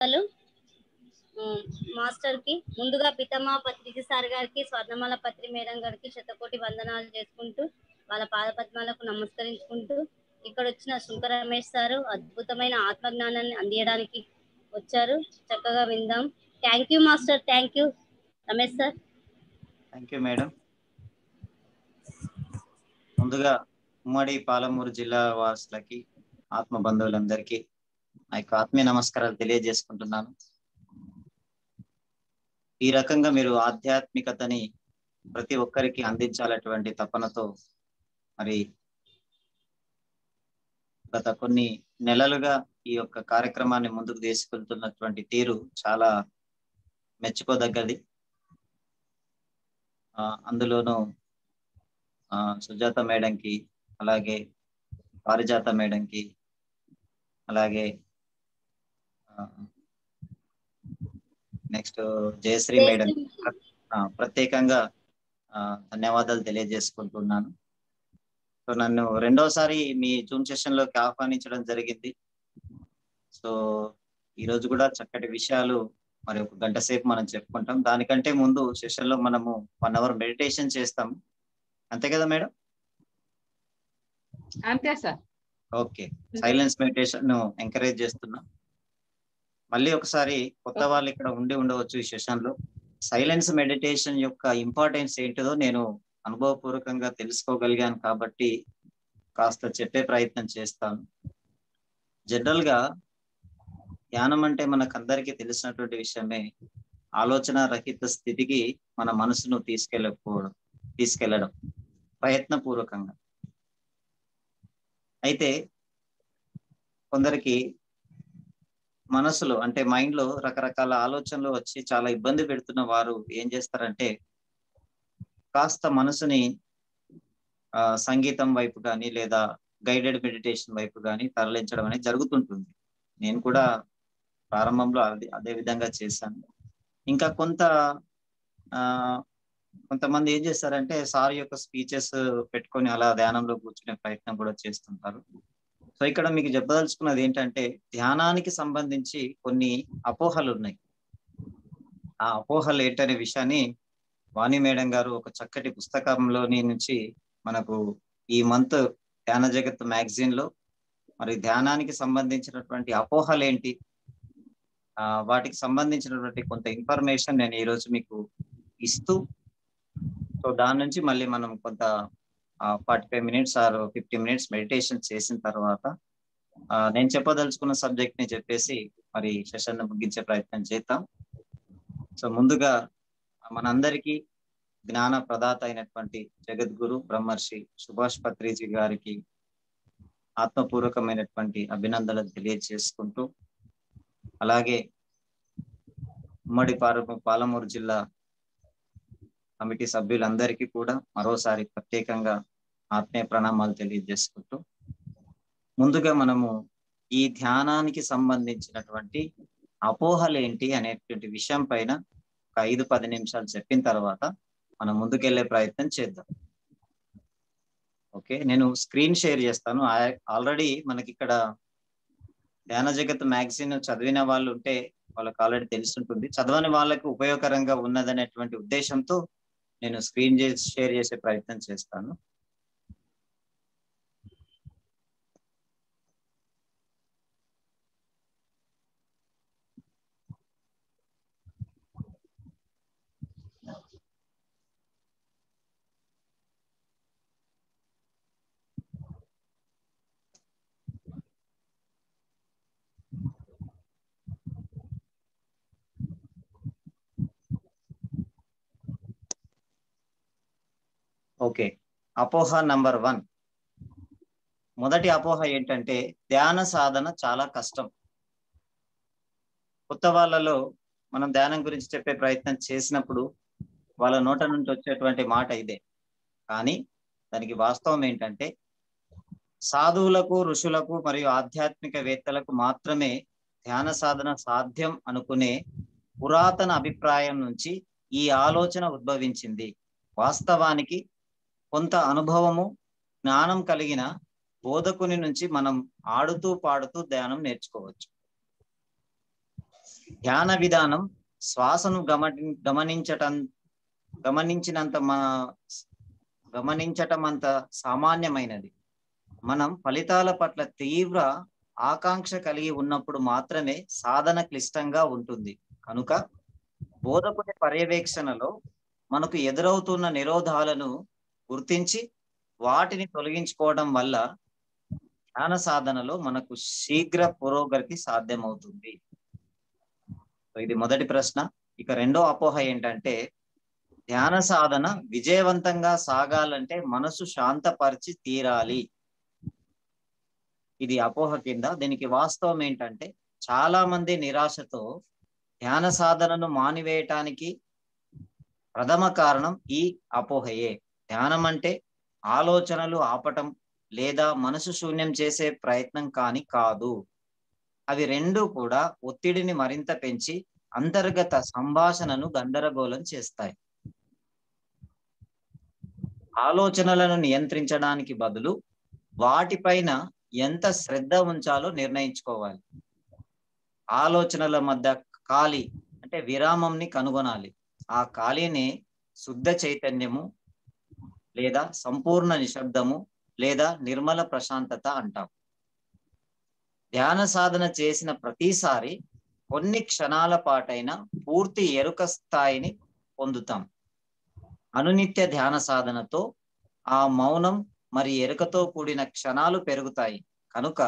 Hello master కి ముందుగా పితమా పత్రిక సార్ గారికి, స్వర్ణమాల పత్రి మేడం గారికి శతకోటి వందనాలు చేసుకుంటూ వాళ్ళ పాదపద్మాలకు నమస్కరించుకుంటూ, ఇక్కడ వచ్చిన శుంకర రమేష్ సారు అద్భుతమైన ఆత్మజ్ఞానాన్ని అందించడానికి వచ్చారు. చక్కగా విందాం. Thank you master. Thank you Ramesh sir. Thank you madam. ముందుగా ఉమ్మడి పాలమూరు జిల్లా వాసులకి, ఆత్మ బంధువులందరికీ నా యొక్క ఆత్మీయ నమస్కారాలు తెలియజేసుకుంటున్నాను. ఈ రకంగా మీరు ఆధ్యాత్మికతని ప్రతి ఒక్కరికి అందించాలటువంటి తపనతో మరి గత కొన్ని నెలలుగా ఈ యొక్క కార్యక్రమాన్ని ముందుకు తీసుకెళ్తున్నటువంటి తీరు చాలా మెచ్చుకోదగ్గది. అందులోనూ సుజాత మేడంకి, అలాగే పారిజాత మేడంకి, అలాగే నెక్స్ట్ జయశ్రీ మేడం ప్రత్యేకంగా ధన్యవాదాలు తెలియజేసుకుంటున్నాను. సో నన్ను రెండోసారి మీ జూమ్ సెషన్ లోకి ఆహ్వానించడం జరిగింది. సో ఈరోజు కూడా చక్కటి విషయాలు మరి ఒక గంట సేపు మనం చెప్పుకుంటాం. దానికంటే ముందు సెషన్ లో మనము 1 అవర్ మెడిటేషన్ చేస్తాము, అంతే కదా మేడం? అంతే sir. Okay, silence meditation encourage చేస్తున్నా. మళ్ళీ ఒకసారి కొత్త వాళ్ళు ఇక్కడ ఉండవచ్చు ఈ సెషన్ లో. సైలెన్స్ మెడిటేషన్ యొక్క ఇంపార్టెన్స్ ఏంటిదో నేను అనుభవపూర్వకంగా తెలుసుకోగలిగాను కాబట్టి కాస్త చెప్పే ప్రయత్నం చేస్తాను. జనరల్ గా ధ్యానం అంటే మనకందరికీ తెలిసినటువంటి విషయమే. ఆలోచన రహిత స్థితికి మన మనసును తీసుకెళ్ళడం ప్రయత్నపూర్వకంగా. అయితే కొందరికి మనసులో అంటే మైండ్ లో రకరకాల ఆలోచనలు వచ్చి చాలా ఇబ్బంది పెడుతున్న వారు ఏం చేస్తారంటే కాస్త మనసుని సంగీతం వైపు కానీ లేదా గైడెడ్ మెడిటేషన్ వైపు కానీ తరలించడం అనేది జరుగుతుంటుంది. నేను కూడా ప్రారంభంలో అదే విధంగా చేశాను. ఇంకా కొంతమంది ఏం చేస్తారంటే సార్ యొక్క స్పీచెస్ పెట్టుకొని అలా ధ్యానంలో కూర్చునే ప్రయత్నం కూడా చేస్తుంటారు. సో ఇక్కడ మీకు చెప్పదలుచుకున్నది ఏంటంటే ధ్యానానికి సంబంధించి కొన్ని అపోహలు ఉన్నాయి. ఆ అపోహలు ఏంటనే విషయాన్ని వాణి మేడం గారు ఒక చక్కటి పుస్తకంలోని నుంచి మనకు ఈ మంత్ ధ్యాన జగత్ మ్యాగజైన్ లో మరి ధ్యానానికి సంబంధించినటువంటి అపోహలు ఏంటి, వాటికి సంబంధించినటువంటి కొంత ఇన్ఫర్మేషన్ నేను ఈరోజు మీకు ఇస్తూ, సో దాని నుంచి మళ్ళీ మనం కొంత 45 మినిట్స్ ఆర్ 50 మినిట్స్ మెడిటేషన్ చేసిన తర్వాత నేను చెప్పదలుచుకున్న సబ్జెక్ట్ ని చెప్పేసి మరి సెషన్ ముగించే ప్రయత్నం చేద్దాం. సో ముందుగా మనందరికీ జ్ఞాన ప్రదాత అయినటువంటి జగద్గురు బ్రహ్మర్షి సుభాష్ పత్రిజీ గారికి ఆత్మపూర్వకమైనటువంటి అభినందనలు తెలియజేసుకుంటూ, అలాగే ఉమ్మడి పాలమూరు జిల్లా కమిటీ సభ్యులందరికీ కూడా మరోసారి ప్రత్యేకంగా ఆత్మీయ ప్రణామాలు తెలియజేసుకుంటూ, ముందుగా మనము ఈ ధ్యానానికి సంబంధించినటువంటి అపోహలు ఏంటి అనేటువంటి విషయం పైన ఒక 5-10 నిమిషాలు చెప్పిన తర్వాత మనం ముందుకెళ్లే ప్రయత్నం చేద్దాం. ఓకే, నేను స్క్రీన్ షేర్ చేస్తాను. ఆల్రెడీ మనకి ఇక్కడ ధ్యాన జగత్ మ్యాగజైన్ చదివిన వాళ్ళు ఉంటే వాళ్ళకి ఆల్రెడీ తెలుసుంటుంది. చదవని వాళ్ళకు ఉపయోగకరంగా ఉన్నదనేటువంటి ఉద్దేశంతో నేను స్క్రీన్ షేర్ చేసే ప్రయత్నం చేస్తాను. ఓకే, అపోహ నంబర్ 1. మొదటి అపోహ ఏంటంటే ధ్యాన సాధన చాలా కష్టం. కొత్త వాళ్ళలో మనం ధ్యానం గురించి చెప్పే ప్రయత్నం చేసినప్పుడు వాళ్ళ నోట నుంచి వచ్చేటువంటి మాట ఇదే. కానీ దానికి వాస్తవం ఏంటంటే సాధువులకు, ఋషులకు మరియు ఆధ్యాత్మికవేత్తలకు మాత్రమే ధ్యాన సాధన సాధ్యం అనుకునే పురాతన అభిప్రాయం నుంచి ఈ ఆలోచన ఉద్భవించింది. వాస్తవానికి కొంత అనుభవము, జ్ఞానం కలిగిన బోధకుని నుంచి మనం ఆడుతూ పాడుతూ ధ్యానం నేర్చుకోవచ్చు. ధ్యాన విధానం శ్వాసను గమనించటం అంత సామాన్యమైనది. మనం ఫలితాల పట్ల తీవ్ర ఆకాంక్ష కలిగి ఉన్నప్పుడు మాత్రమే సాధన క్లిష్టంగా ఉంటుంది. కనుక బోధకుడి పర్యవేక్షణలో మనకు ఎదురవుతున్న నిరోధాలను గుర్తించి వాటిని తొలగించుకోవడం వల్ల ధ్యాన సాధనలో మనకు శీఘ్ర పురోగతి సాధ్యమవుతుంది. ఇది మొదటి ప్రశ్న. ఇక రెండో అపోహ ఏంటంటే, ధ్యాన సాధన విజయవంతంగా సాగాలంటే మనసు శాంతపరిచి తీరాలి. ఇది అపోహ కింద. దీనికి వాస్తవం ఏంటంటే, చాలా మంది నిరాశతో ధ్యాన సాధనను మానివేయటానికి ప్రథమ కారణం ఈ అపోహయే. ధ్యానం అంటే ఆలోచనలు ఆపటం లేదా మనసు శూన్యం చేసే ప్రయత్నం కాదు. అవి రెండు కూడా ఒత్తిడిని మరింత పెంచి అంతర్గత సంభాషణను గందరగోళం చేస్తాయి. ఆలోచనలను నియంత్రించడానికి బదులు వాటిపైన ఎంత శ్రద్ధ ఉంచాలో నిర్ణయించుకోవాలి. ఆలోచనల మధ్య ఖాళీ అంటే విరామంని కనుగొనాలి. ఆ ఖాళీని శుద్ధ చైతన్యము లేదా సంపూర్ణ నిశ్శబ్దము లేదా నిర్మల ప్రశాంతత అంటాం. ధ్యాన సాధన చేసిన ప్రతిసారి కొన్ని క్షణాల పాటైన పూర్తి ఎరుక స్థాయిని పొందుతాం. అనునిత్య ధ్యాన సాధనతో ఆ మౌనం మరి ఎరుకతో కూడిన క్షణాలు పెరుగుతాయి. కనుక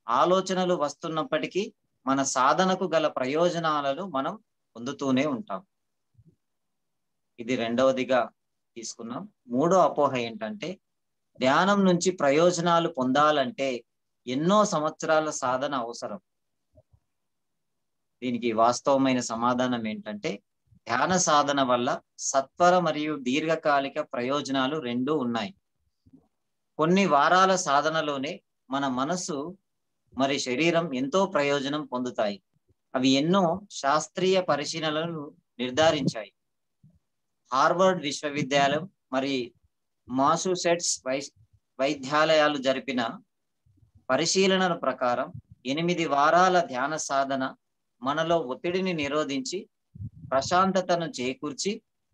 ఆలోచనలు వస్తున్నప్పటికీ మన సాధనకు గల ప్రయోజనాలను మనం పొందుతూనే ఉంటాం. ఇది రెండవదిగా తీసుకున్నాం. మూడో అపోహ ఏంటంటే, ధ్యానం నుంచి ప్రయోజనాలు పొందాలంటే ఎన్నో సంవత్సరాల సాధన అవసరం. దీనికి వాస్తవమైన సమాధానం ఏంటంటే, ధ్యాన సాధన వల్ల సత్వర మరియు దీర్ఘకాలిక ప్రయోజనాలు రెండూ ఉన్నాయి. కొన్ని వారాల సాధనలోనే మన మనసు మరి శరీరం ఎంతో ప్రయోజనం పొందుతాయి. అవి ఎన్నో శాస్త్రీయ పరిశీలనలు నిర్ధారించాయి. హార్వర్డ్ విశ్వవిద్యాలయం మరి మాసూసెట్స్ వైద్యాలయాలు జరిపిన పరిశీలనల ప్రకారం 8 వారాల ధ్యాన సాధన మనలో ఒత్తిడిని నిరోధించి ప్రశాంతతను చేకూర్చి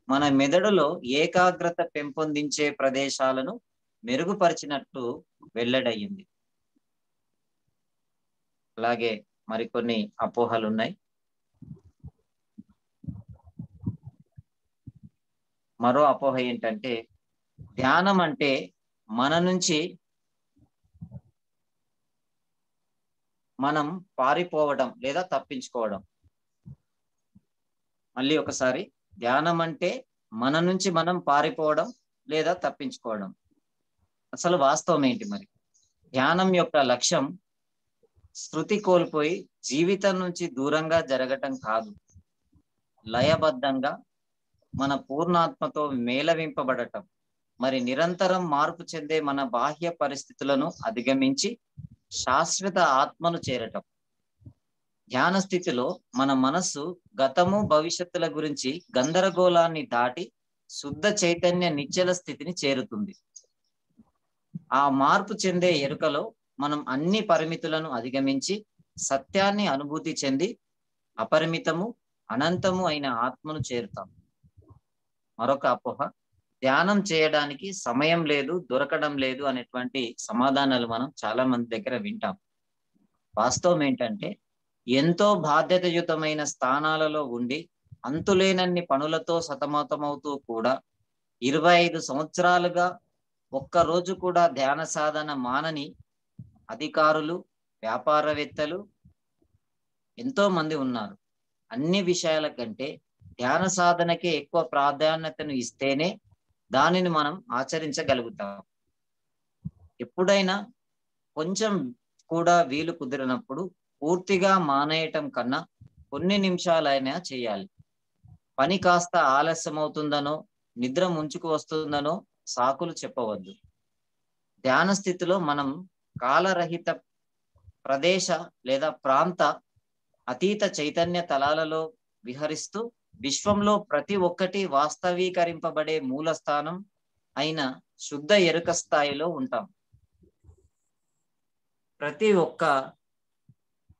మన మెదడులో ఏకాగ్రత పెంపొందించే ప్రదేశాలను మెరుగుపరిచినట్టు వెల్లడయ్యింది. అలాగే మరికొన్ని అపోహలు ఉన్నాయి. మరో అపోహ ఏంటంటే, ధ్యానం అంటే మన నుంచి మనం పారిపోవడం లేదా తప్పించుకోవడం. మళ్ళీ ఒకసారి, ధ్యానం అంటే మన నుంచి మనం పారిపోవడం లేదా తప్పించుకోవడం. అసలు వాస్తవం ఏంటి మరి? ధ్యానం యొక్క లక్ష్యం శృతి కోల్పోయి జీవితం నుంచి దూరంగా జరగటం కాదు, లయబద్ధంగా మన పూర్ణాత్మతో మేళవింపబడటం, మరి నిరంతరం మార్పు చెందే మన బాహ్య పరిస్థితులను అధిగమించి శాశ్వత ఆత్మను చేరటం. ధ్యాన స్థితిలో మన మనస్సు గతము భవిష్యత్తుల గురించి గందరగోళాన్ని దాటి శుద్ధ చైతన్య నిశ్చల స్థితిని చేరుతుంది. ఆ మార్పు చెందే ఎరుకలో మనం అన్ని పరిమితులను అధిగమించి సత్యాన్ని అనుభూతి చెంది అపరిమితము అనంతము అయిన ఆత్మను చేరుతాం. మరొక అపోహ, ధ్యానం చేయడానికి సమయం లేదు, దొరకడం లేదు అనేటువంటి సమాధానాలు మనం చాలా మంది దగ్గర వింటాం. వాస్తవం ఏంటంటే, ఎంతో బాధ్యతయుతమైన స్థానాలలో ఉండి అంతులేనన్ని పనులతో సతమతమవుతూ కూడా 25 సంవత్సరాలుగా ఒక్కరోజు కూడా ధ్యాన సాధన మానని అధికారులు, వ్యాపారవేత్తలు ఎంతో మంది ఉన్నారు. అన్ని విషయాల కంటే ధ్యాన సాధనకే ఎక్కువ ప్రాధాన్యతను ఇస్తేనే దానిని మనం ఆచరించగలుగుతాం. ఎప్పుడైనా కొంచెం కూడా వీలు కుదిరినప్పుడు పూర్తిగా మానేయటం కన్నా కొన్ని నిమిషాలైనా చేయాలి. పని కాస్త ఆలస్యం అవుతుందనో నిద్ర ముంచుకు వస్తుందనో సాకులు చెప్పవద్దు. ధ్యాన స్థితిలో మనం కాలరహిత ప్రదేశ లేదా ప్రాంత అతీత చైతన్య తలాలలో విహరిస్తూ విశ్వంలో ప్రతి ఒక్కటి వాస్తవీకరింపబడే మూలస్థానం అయిన శుద్ధ ఎరుక స్థాయిలో ఉంటాం. ప్రతి ఒక్క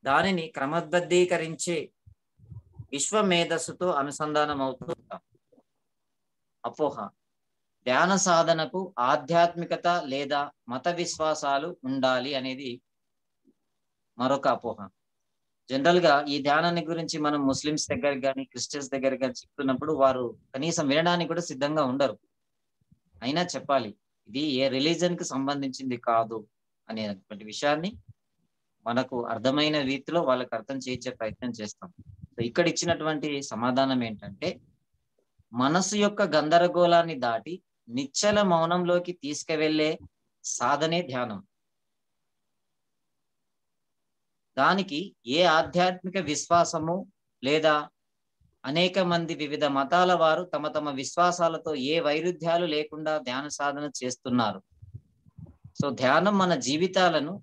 దానిని క్రమబద్ధీకరించే విశ్వ మేధస్సుతో అనుసంధానం అవుతూ ఉంటాం. అపోహ, ధ్యాన సాధనకు ఆధ్యాత్మికత లేదా మత విశ్వాసాలు ఉండాలి అనేది మరొక అపోహ. జనరల్ గా ఈ ధ్యానాన్ని గురించి మనం ముస్లిమ్స్ దగ్గర కానీ క్రిస్టియన్స్ దగ్గర కానీ చెప్తున్నప్పుడు వారు కనీసం వినడానికి కూడా సిద్ధంగా ఉండరు. అయినా చెప్పాలి, ఇది ఏ రిలీజన్ కి సంబంధించింది కాదు అనేటువంటి విషయాన్ని మనకు అర్థమైన రీతిలో వాళ్ళకి అర్థం చేయించే ప్రయత్నం చేస్తాం. సో ఇక్కడ ఇచ్చినటువంటి సమాధానం ఏంటంటే, మనసు యొక్క గందరగోళాన్ని దాటి నిశ్చల మౌనంలోకి తీసుకువెళ్ళే సాధనే ధ్యానం. దానికి ఏ ఆధ్యాత్మిక విశ్వాసము లేదా అనేక మంది వివిధ మతాల వారు తమ తమ విశ్వాసాలతో ఏ వైరుధ్యాలు లేకుండా ధ్యాన సాధన చేస్తున్నారు. సో ధ్యానం మన జీవితాలను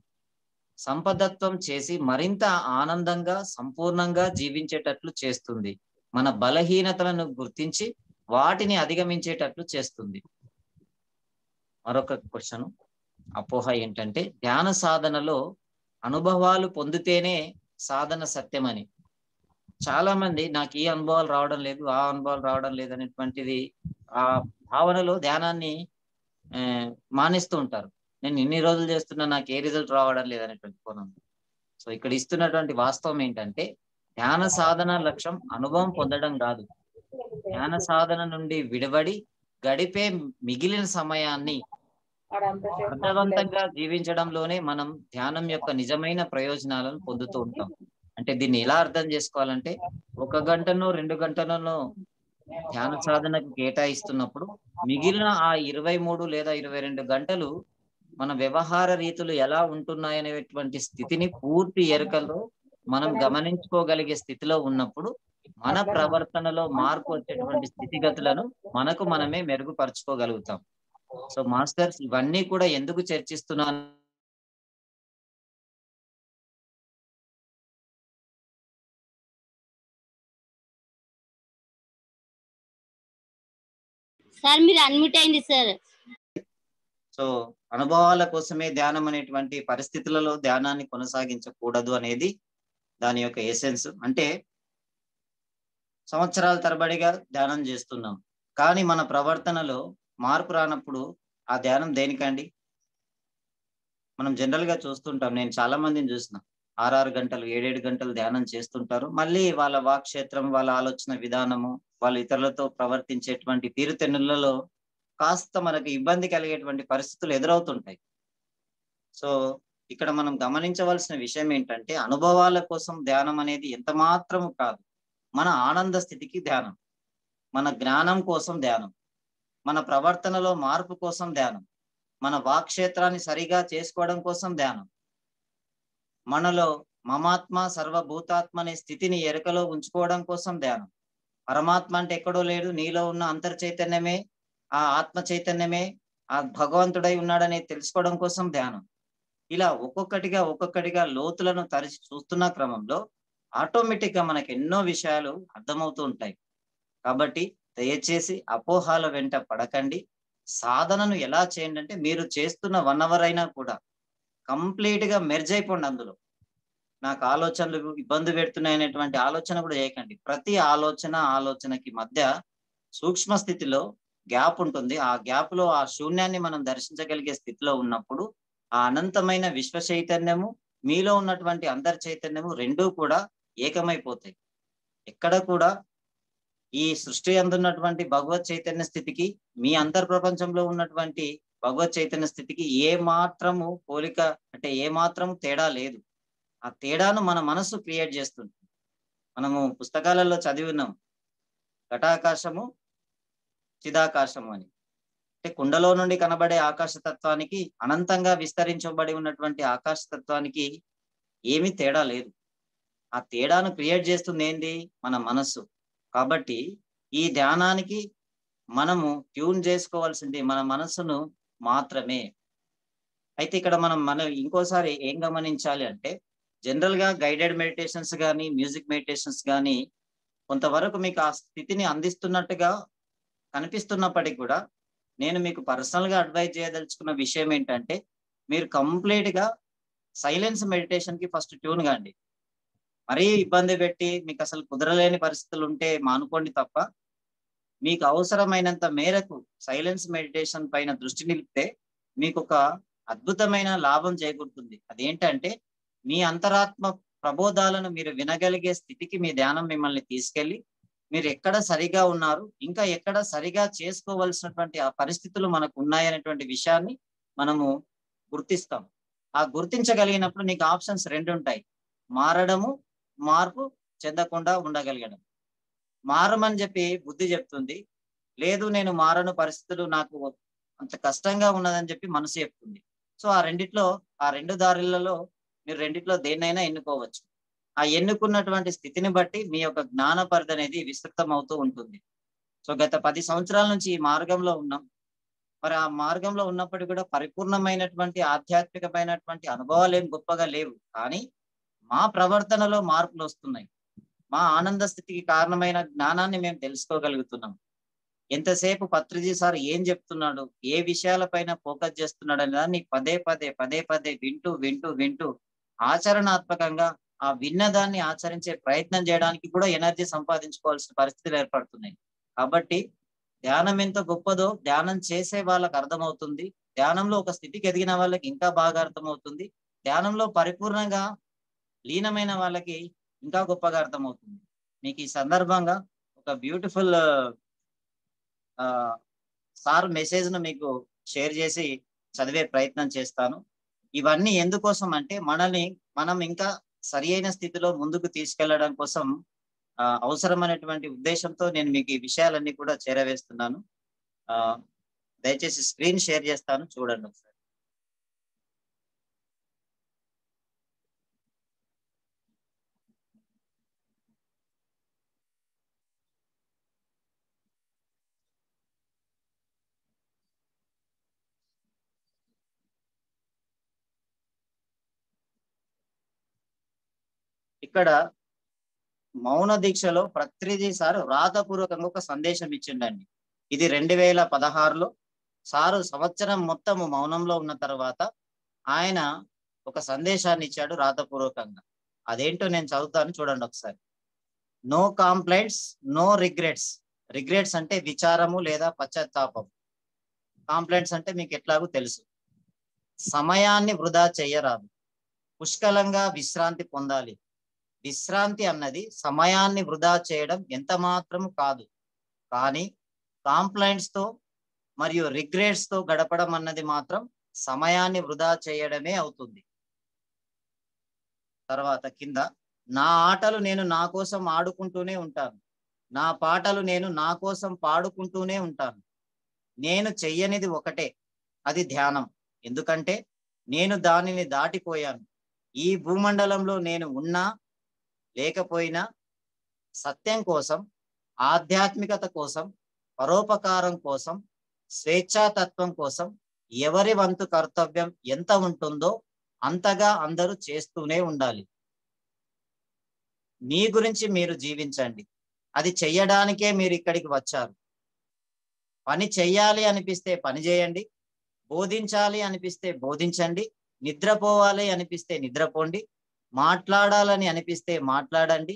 సంపదత్వం చేసి మరింత ఆనందంగా సంపూర్ణంగా జీవించేటట్లు చేస్తుంది. మన బలహీనతలను గుర్తించి వాటిని అధిగమించేటట్లు చేస్తుంది. మరొక క్వశ్చన్, అపోహ ఏంటంటే, ధ్యాన సాధనలో అనుభవాలు పొందితేనే సాధన సత్యమని. చాలా మంది నాకు ఈ అనుభవాలు రావడం లేదు, ఆ అనుభవాలు రావడం లేదు అనేటువంటిది ఆ భావనలో ధ్యానాన్ని మానేస్తూ ఉంటారు. నేను ఇన్ని రోజులు చేస్తున్నా, నాకు ఏ రిజల్ట్ రావడం లేదనేటువంటి కోణం. సో ఇక్కడ ఇస్తున్నటువంటి వాస్తవం ఏంటంటే, ధ్యాన సాధన లక్ష్యం అనుభవం పొందడం కాదు. ధ్యాన సాధన నుండి విడబడి గడిపే మిగిలిన సమయాన్ని అర్థవంతంగా జీవించడంలోనే మనం ధ్యానం యొక్క నిజమైన ప్రయోజనాలను పొందుతూ ఉంటాం. అంటే దీన్ని ఎలా అర్థం చేసుకోవాలంటే, 1 గంటనో 2 గంటలను ధ్యాన సాధనకు కేటాయిస్తున్నప్పుడు మిగిలిన ఆ 23 లేదా 22 గంటలు మన వ్యవహార రీతులు ఎలా ఉంటున్నాయనేటువంటి స్థితిని పూర్తి ఎరుకలో మనం గమనించుకోగలిగే స్థితిలో ఉన్నప్పుడు మన ప్రవర్తనలో మార్పు వచ్చేటువంటి స్థితిగతులను మనకు మనమే మెరుగుపరుచుకోగలుగుతాం. సో మాస్టర్స్ ఇవన్నీ కూడా ఎందుకు చర్చిస్తున్నాను సార్ మీరు అన్మ్యూట్ అయింది సార్. సో అనుభవాల కోసమే ధ్యానం అనేటువంటి పరిస్థితులలో ధ్యానాన్ని కొనసాగించకూడదు అనేది దాని యొక్క ఎసెన్స్. అంటే సంవత్సరాల తరబడిగా ధ్యానం చేస్తున్నాం, కానీ మన ప్రవర్తనలో మార్పు రానప్పుడు ఆ ధ్యానం దేనికండి? మనం జనరల్ గా చూస్తుంటాం, నేను చాలా మందిని చూసిన 6 గంటలు 7 గంటలు ధ్యానం చేస్తుంటారు. మళ్ళీ వాళ్ళ వాక్క్షేత్రం, వాళ్ళ ఆలోచన విధానము, వాళ్ళు ఇతరులతో ప్రవర్తించేటువంటి తీరుతెన్నులలో కాస్త మనకు ఇబ్బంది కలిగేటువంటి పరిస్థితులు ఎదురవుతుంటాయి. సో ఇక్కడ మనం గమనించవలసిన విషయం ఏంటంటే, అనుభవాల కోసం ధ్యానం అనేది ఎంత మాత్రము కాదు. మన ఆనంద స్థితికి ధ్యానం, మన జ్ఞానం కోసం ధ్యానం, మన ప్రవర్తనలో మార్పు కోసం ధ్యానం, మన వాక్క్షేత్రాన్ని సరిగా చేసుకోవడం కోసం ధ్యానం, మనలో మమాత్మ సర్వభూతాత్మ అనే స్థితిని ఎరుకలో ఉంచుకోవడం కోసం ధ్యానం. పరమాత్మ అంటే ఎక్కడో లేడు, నీలో ఉన్న అంతర్చైతన్యమే, ఆ ఆత్మ చైతన్యమే ఆ భగవంతుడై ఉన్నాడని తెలుసుకోవడం కోసం ధ్యానం. ఇలా ఒక్కొక్కటిగా లోతులను తరిచి చూస్తున్న క్రమంలో ఆటోమేటిక్ గా మనకు ఎన్నో విషయాలు అర్థమవుతూ ఉంటాయి. కాబట్టి దయచేసి అపోహాల వెంట పడకండి. సాధనను ఎలా చేయండి అంటే, మీరు చేస్తున్న 1 అవర్ అయినా కూడా కంప్లీట్ గా మెర్జ్ అయిపోండి. అందులో నాకు ఆలోచనలు ఇబ్బంది పెడుతున్నాయి అనేటువంటి ఆలోచన కూడా చేయకండి. ప్రతి ఆలోచనకి మధ్య సూక్ష్మ స్థితిలో గ్యాప్ ఉంటుంది. ఆ గ్యాప్ లో ఆ శూన్యాన్ని మనం దర్శించగలిగే స్థితిలో ఉన్నప్పుడు ఆ అనంతమైన విశ్వ చైతన్యము, మీలో ఉన్నటువంటి అంతర్చైతన్యము రెండూ కూడా ఏకమైపోతాయి. ఎక్కడ కూడా ఈ సృష్టి అందున్నటువంటి భగవత్ చైతన్య స్థితికి, మీ అంతర్ ప్రపంచంలో ఉన్నటువంటి భగవత్ చైతన్య స్థితికి ఏ మాత్రము పోలిక, అంటే ఏ మాత్రము తేడా లేదు. ఆ తేడాను మన మనసు క్రియేట్ చేస్తుంది. మనము పుస్తకాలలో చదివి ఉన్నాం, ఘటాకాశము చిదాకాశము అని. అంటే కుండలో నుండి కనబడే ఆకాశతత్వానికి, అనంతంగా విస్తరించబడి ఉన్నటువంటి ఆకాశతత్వానికి ఏమీ తేడా లేదు. ఆ తేడాను క్రియేట్ చేస్తుంది ఏంది? మన మనస్సు. కాబట్టి ఈ ధ్యానానికి మనము ట్యూన్ చేసుకోవాల్సింది మన మనస్సును మాత్రమే. అయితే ఇక్కడ మనం ఇంకోసారి ఏం గమనించాలి అంటే, జనరల్ గా గైడెడ్ మెడిటేషన్స్ కానీ మ్యూజిక్ మెడిటేషన్స్ కానీ కొంతవరకు మీకు ఆ స్థితిని అందిస్తున్నట్టుగా కనిపిస్తున్నప్పటికీ కూడా, నేను మీకు పర్సనల్ గా అడ్వైజ్ చేయదలుచుకున్న విషయం ఏంటంటే, మీరు కంప్లీట్ గా సైలెన్స్ మెడిటేషన్ కి ఫస్ట్ ట్యూన్ కాండి. మరీ ఇబ్బంది పెట్టి మీకు అసలు కుదరలేని పరిస్థితులు ఉంటే మానుకోండి తప్ప, మీకు అవసరమైనంత మేరకు సైలెన్స్ మెడిటేషన్ పైన దృష్టి నిలిపితే మీకు ఒక అద్భుతమైన లాభం చేకూరుతుంది. అదేంటంటే మీ అంతరాత్మ ప్రబోధాలను మీరు వినగలిగే స్థితికి మీ ధ్యానం మిమ్మల్ని తీసుకెళ్లి, మీరు ఎక్కడ సరిగా ఉన్నారు, ఇంకా ఎక్కడ సరిగా చేసుకోవలసినటువంటి ఆ పరిస్థితులు మనకు ఉన్నాయనేటువంటి విషయాన్ని మనము గుర్తిస్తాం. ఆ గుర్తించగలిగినప్పుడు నీకు ఆప్షన్స్ 2 ఉంటాయి. మారడము, మార్పు చెందకుండా ఉండగలగడం. మారమని చెప్పి బుద్ధి చెప్తుంది, లేదు నేను మారను, పరిస్థితులు నాకు అంత కష్టంగా ఉన్నదని చెప్పి మనసు చెప్తుంది. సో ఆ రెండిట్లో, ఆ 2 దారులలో మీరు రెండిట్లో దేన్నైనా ఎన్నుకోవచ్చు. ఆ ఎన్నుకున్నటువంటి స్థితిని బట్టి మీ యొక్క జ్ఞాన పరిధి అనేది విస్తృతం అవుతూ ఉంటుంది. సో గత 10 సంవత్సరాల నుంచి ఈ మార్గంలో ఉన్నాం. మరి ఆ మార్గంలో ఉన్నప్పటికీ కూడా పరిపూర్ణమైనటువంటి ఆధ్యాత్మికమైనటువంటి అనుభవాలు ఏం గొప్పగా లేవు, కానీ మా ప్రవర్తనలో మార్పులు వస్తున్నాయి. మా ఆనంద స్థితికి కారణమైన జ్ఞానాన్ని మేము తెలుసుకోగలుగుతున్నాం. ఎంతసేపు పత్రిజీ సార్ ఏం చెప్తున్నాడు, ఏ విషయాలపైన ఫోకస్ చేస్తున్నాడు అనే దాన్ని పదే పదే వింటూ వింటూ వింటూ ఆచరణాత్మకంగా ఆ విన్నదాన్ని ఆచరించే ప్రయత్నం చేయడానికి కూడా ఎనర్జీ సంపాదించుకోవాల్సిన పరిస్థితులు ఏర్పడుతున్నాయి. కాబట్టి ధ్యానం ఎంత గొప్పదో ధ్యానం చేసే వాళ్ళకి అర్థమవుతుంది. ధ్యానంలో ఒక స్థితికి ఎదిగిన వాళ్ళకి ఇంకా బాగా అర్థమవుతుంది. ధ్యానంలో పరిపూర్ణంగా లీనమైన వాళ్ళకి ఇంకా గొప్పగా అర్థమవుతుంది. మీకు ఈ సందర్భంగా ఒక బ్యూటిఫుల్ సార్ మెసేజ్ ను మీకు షేర్ చేసి చదివే ప్రయత్నం చేస్తాను. ఇవన్నీ ఎందుకోసం అంటే మనం ఇంకా సరి అయిన స్థితిలో ముందుకు తీసుకెళ్లడం కోసం అవసరమైనటువంటి ఉద్దేశంతో నేను మీకు ఈ విషయాలన్నీ కూడా చేరవేస్తున్నాను. దయచేసి స్క్రీన్ షేర్ చేస్తాను, చూడండి ఒకసారి. ఇక్కడ మౌన దీక్షలో పత్రిజీ సార్ వ్రాతపూర్వకంగా ఒక సందేశం ఇచ్చిండండి. ఇది 2016లో సారు సంవత్సరం మొత్తము మౌనంలో ఉన్న తర్వాత ఆయన ఒక సందేశాన్ని ఇచ్చాడు రాతపూర్వకంగా. అదేంటో నేను చదువుతాను, చూడండి ఒకసారి. No complaints, no regrets. Regrets అంటే విచారము లేదా పశ్చాత్తాపం. కాంప్లైంట్స్ అంటే మీకు ఎట్లాగూ తెలుసు. సమయాన్ని వృధా చెయ్యరాదు, పుష్కలంగా విశ్రాంతి పొందాలి. విశ్రాంతి అన్నది సమయాన్ని వృధా చేయడం ఎంత మాత్రం కాదు, కానీ కాంప్లైంట్స్ తో మరియు రిగ్రెట్స్ తో గడపడం అన్నది మాత్రం సమయాన్ని వృధా చేయడమే అవుతుంది. తర్వాత కింద, నా ఆటలు నేను నా కోసం ఆడుకుంటూనే ఉంటాను, నా పాటలు నేను నా కోసం పాడుకుంటూనే ఉంటాను. నేను చెయ్యనిది ఒకటే, అది ధ్యానం. ఎందుకంటే నేను దానిని దాటిపోయాను. ఈ భూమండలంలో నేను ఉన్నా లేకపోయినా సత్యం కోసం, ఆధ్యాత్మికత కోసం, పరోపకారం కోసం, స్వేచ్ఛాతత్వం కోసం ఎవరి వంతు కర్తవ్యం ఎంత ఉంటుందో అంతగా అందరూ చేస్తూనే ఉండాలి. మీ గురించి మీరు జీవించండి, అది చెయ్యడానికే మీరు ఇక్కడికి వచ్చారు. పని చెయ్యాలి అనిపిస్తే పని చేయండి, బోధించాలి అనిపిస్తే బోధించండి, నిద్రపోవాలి అనిపిస్తే నిద్రపోండి, మాట్లాడాలని అనిపిస్తే మాట్లాడండి,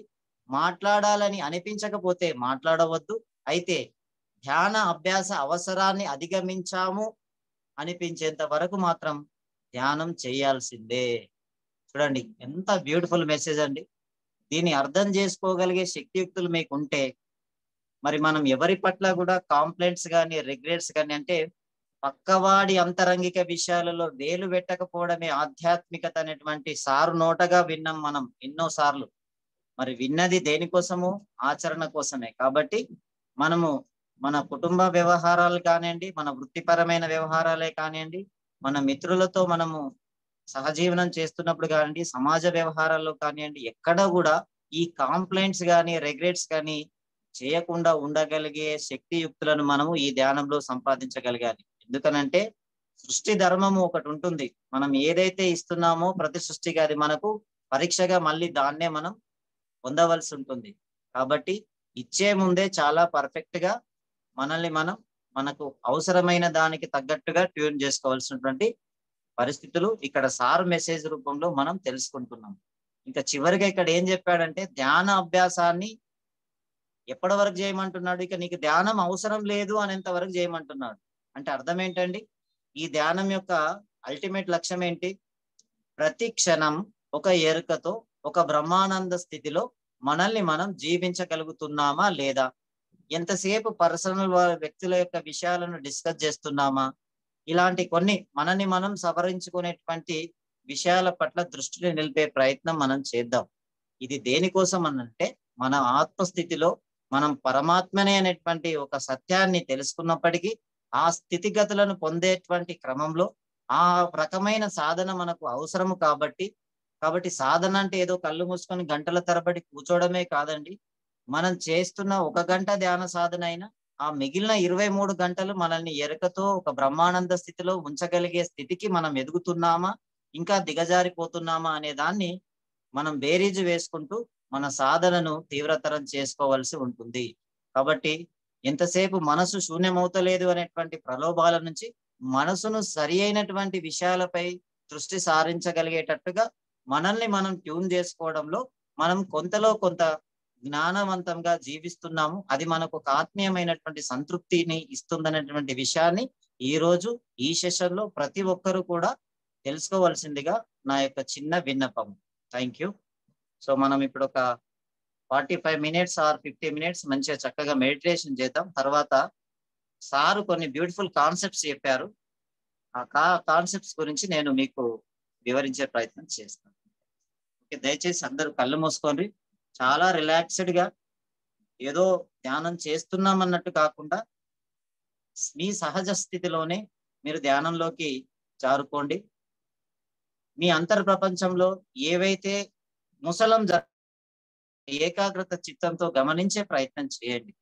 మాట్లాడాలని అనిపించకపోతే మాట్లాడవద్దు. అయితే ధ్యాన అభ్యాస అవసరాన్ని అధిగమించాము అనిపించేంత వరకు మాత్రం ధ్యానం చేయాల్సిందే. చూడండి ఎంత బ్యూటిఫుల్ మెసేజ్ అండి. దీన్ని అర్థం చేసుకోగలిగే శక్తియుక్తులు మీకు ఉంటే మరి మనం ఎవరి పట్ల కూడా కాంప్లైంట్స్ కానీ రిగ్రెట్స్ కానీ, అంటే పక్కవాడి అంతరంగిక విషయాలలో వేలు పెట్టకపోవడమే ఆధ్యాత్మికత అనేటువంటి సారు నోటగా విన్నాం మనం ఎన్నో సార్లు. మరి విన్నది దేనికోసము? ఆచరణ కోసమే. కాబట్టి మనము మన కుటుంబ వ్యవహారాలు కానివ్వండి, మన వృత్తిపరమైన వ్యవహారాలే కానివ్వండి, మన మిత్రులతో మనము సహజీవనం చేస్తున్నప్పుడు కానివ్వండి, సమాజ వ్యవహారాల్లో కానివ్వండి, ఎక్కడ కూడా ఈ కాంప్లైంట్స్ కానీ రిగ్రెట్స్ కానీ చేయకుండా ఉండగలిగే శక్తియుక్తులను మనము ఈ ధ్యానంలో సంపాదించగలగాలి. ఎందుకనంటే సృష్టి ధర్మము ఒకటి ఉంటుంది. మనం ఏదైతే ఇస్తున్నామో ప్రతి సృష్టికి అది మనకు పరీక్షగా మళ్ళీ దాన్నే మనం పొందవలసి ఉంటుంది. కాబట్టి ఇచ్చే ముందే చాలా పర్ఫెక్ట్ గా మనల్ని మనం మనకు అవసరమైన దానికి తగ్గట్టుగా ట్యూన్ చేసుకోవాల్సినటువంటి పరిస్థితులు ఇక్కడ సార్ మెసేజ్ రూపంలో మనం తెలుసుకుంటున్నాం. ఇంకా చివరిగా ఇక్కడ ఏం చెప్పాడంటే ధ్యాన అభ్యాసాన్ని ఎప్పటి వరకు చేయమంటున్నాడు? ఇక నీకు ధ్యానం అవసరం లేదు అనేంత వరకు చేయమంటున్నాడు. అంటే అర్థం ఏంటండి? ఈ ధ్యానం యొక్క అల్టిమేట్ లక్ష్యం ఏంటి? ప్రతి క్షణం ఒక ఎరుకతో ఒక బ్రహ్మానంద స్థితిలో మనల్ని మనం జీవించగలుగుతున్నామా లేదా? ఎంతసేపు పర్సనల్ వ్యక్తుల యొక్క విషయాలను డిస్కస్ చేస్తున్నామా? ఇలాంటి కొన్ని మనల్ని మనం సవరించుకునేటువంటి విషయాల పట్ల దృష్టిని నిలిపే ప్రయత్నం మనం చేద్దాం. ఇది దేనికోసం అనంటే మన ఆత్మస్థితిలో మనం పరమాత్మనే అనేటువంటి ఒక సత్యాన్ని తెలుసుకున్నప్పటికీ ఆ స్థితిగతులను పొందేటువంటి క్రమంలో ఆ రకమైన సాధన మనకు అవసరము కాబట్టి సాధన అంటే ఏదో కళ్ళు మూసుకొని గంటల తరబడి కూర్చోవడమే కాదండి. మనం చేస్తున్న 1 గంట ధ్యాన సాధన అయినా ఆ మిగిలిన 23 గంటలు మనల్ని ఎరుకతో ఒక బ్రహ్మానంద స్థితిలో ఉంచగలిగే స్థితికి మనం ఎదుగుతున్నామా, ఇంకా దిగజారిపోతున్నామా అనే దాన్ని మనం బేరీజు వేసుకుంటూ మన సాధనను తీవ్రతరం చేసుకోవాల్సి ఉంటుంది. కాబట్టి ఎంతసేపు మనసు శూన్యమవుతలేదు అనేటువంటి ప్రలోభాల నుంచి మనసును సరి అయినటువంటి విషయాలపై దృష్టి సారించగలిగేటట్టుగా మనల్ని మనం ట్యూన్ చేసుకోవడంలో మనం కొంతలో కొంత జ్ఞానవంతంగా జీవిస్తున్నాము. అది మనకు ఒక ఆత్మీయమైనటువంటి సంతృప్తిని ఇస్తుందనేటువంటి విషయాన్ని ఈ రోజు ఈ సెషన్ లో ప్రతి ఒక్కరూ కూడా తెలుసుకోవాల్సిందిగా నా యొక్క చిన్న విన్నపం. Thank you. సో మనం ఇప్పుడు ఒక 45 మినిట్స్ ఆర్ 50 మినిట్స్ మంచిగా చక్కగా మెడిటేషన్ చేద్దాం. తర్వాత సారు కొన్ని బ్యూటిఫుల్ కాన్సెప్ట్స్ చెప్పారు. ఆ కాన్సెప్ట్స్ గురించి నేను మీకు వివరించే ప్రయత్నం చేస్తాను. ఓకే, దయచేసి అందరూ కళ్ళు మూసుకోండి. చాలా రిలాక్స్డ్ గా ఏదో ధ్యానం చేస్తున్నాం అన్నట్టు కాకుండా మీ సహజ స్థితిలోనే మీరు ధ్యానంలోకి జారుకోండి. మీ అంతర్ ప్రపంచంలో ఏవైతే ముసలం ఏకాగ్రత చిత్తంతో గమనించే ప్రయత్నం చేయండి.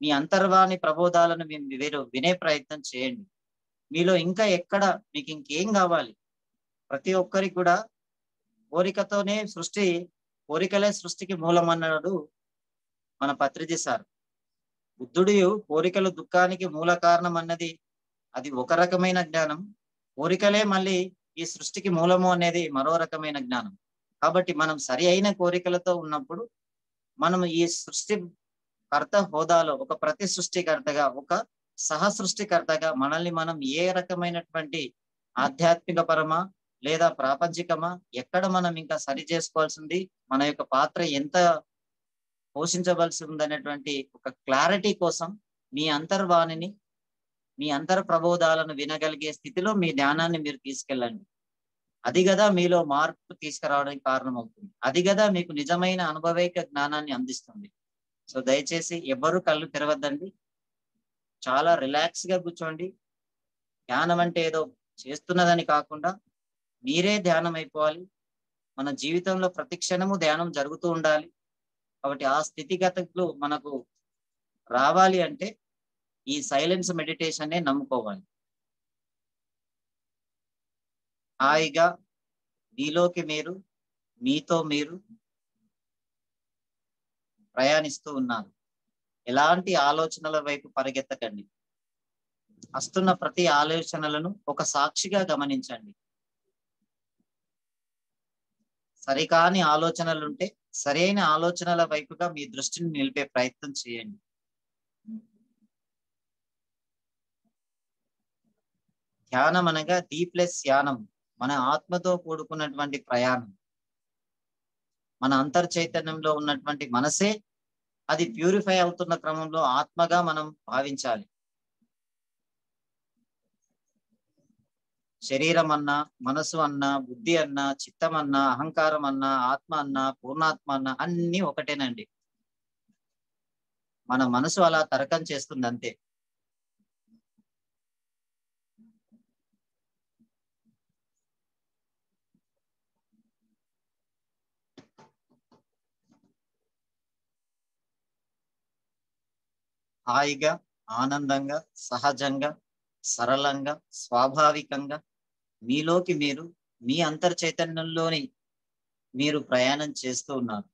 మీ అంతర్వాణి ప్రబోధాలను మీరు వినే ప్రయత్నం చేయండి. మీలో ఇంకా ఎక్కడ మీకు ఇంకేం కావాలి? ప్రతి ఒక్కరికి కూడా కోరికతోనే కోరికలే సృష్టికి మూలం అన్నాడు మన పత్రిజీ సార్. బుద్ధుడు కోరికలు దుఃఖానికి మూల కారణం అన్నది అది ఒక రకమైన జ్ఞానం. కోరికలే మళ్ళీ ఈ సృష్టికి మూలము అనేది మరో రకమైన జ్ఞానం. కాబట్టి మనం సరి అయిన కోరికలతో ఉన్నప్పుడు మనం ఈ సృష్టి కర్త హోదాలో ఒక ప్రతి సృష్టికర్తగా ఒక సహ సృష్టికర్తగా మనల్ని మనం ఏ రకమైనటువంటి ఆధ్యాత్మిక పరమా లేదా ప్రాపంచికమా ఎక్కడ మనం ఇంకా సరి చేసుకోవాల్సింది, మన యొక్క పాత్ర ఎంత పోషించవలసి ఉందనేటువంటి ఒక క్లారిటీ కోసం మీ అంతర్వాణిని మీ అంతర్ ప్రబోధాలను వినగలిగే స్థితిలో మీ ధ్యానాన్ని మీరు తీసుకెళ్ళండి. అది కదా మీలో మార్పు తీసుకురావడానికి కారణం అవుతుంది. అది కదా మీకు నిజమైన అనుభవైక జ్ఞానాన్ని అందిస్తుంది. సో దయచేసి ఎవరు కళ్ళు తెరవద్దండి. చాలా రిలాక్స్ గా కూర్చోండి. ధ్యానం అంటే ఏదో చేస్తున్నదని కాకుండా మీరే ధ్యానం అయిపోవాలి. మన జీవితంలో ప్రతి క్షణము ధ్యానం జరుగుతూ ఉండాలి. కాబట్టి ఆ స్థితిగతులు మనకు రావాలి అంటే ఈ సైలెన్స్ మెడిటేషన్ నమ్ముకోవాలి. హాయిగా మీలోకి మీరు మీతో మీరు ప్రయాణిస్తూ ఉన్నారు. ఎలాంటి ఆలోచనల వైపు పరిగెత్తకండి. వస్తున్న ప్రతి ఆలోచనలను ఒక సాక్షిగా గమనించండి. సరికాని ఆలోచనలుంటే సరైన ఆలోచనల వైపుగా మీ దృష్టిని నిలిపే ప్రయత్నం చేయండి. ధ్యానం అనగా ప్లస్ యానం, మన ఆత్మతో కూడుకున్నటువంటి ప్రయాణం. మన అంతర్ చైతన్యంలో ఉన్నటువంటి మనసే అది ప్యూరిఫై అవుతున్న క్రమంలో ఆత్మగా మనం భావించాలి. శరీరం అన్నా, మనసు అన్నా, బుద్ధి అన్నా, చిత్తం అన్నా, అహంకారం అన్నా, ఆత్మ అన్నా, పూర్ణాత్మ అన్నా అన్ని ఒకటేనండి. మన మనసు అలా తర్కం చేస్తుంది అంతే. హాయిగా, ఆనందంగా, సహజంగా, సరళంగా, స్వాభావికంగా మీలోకి మీరు మీ అంతర్ చైతన్యంలోని మీరు ప్రయాణం చేస్తూ ఉన్నారు.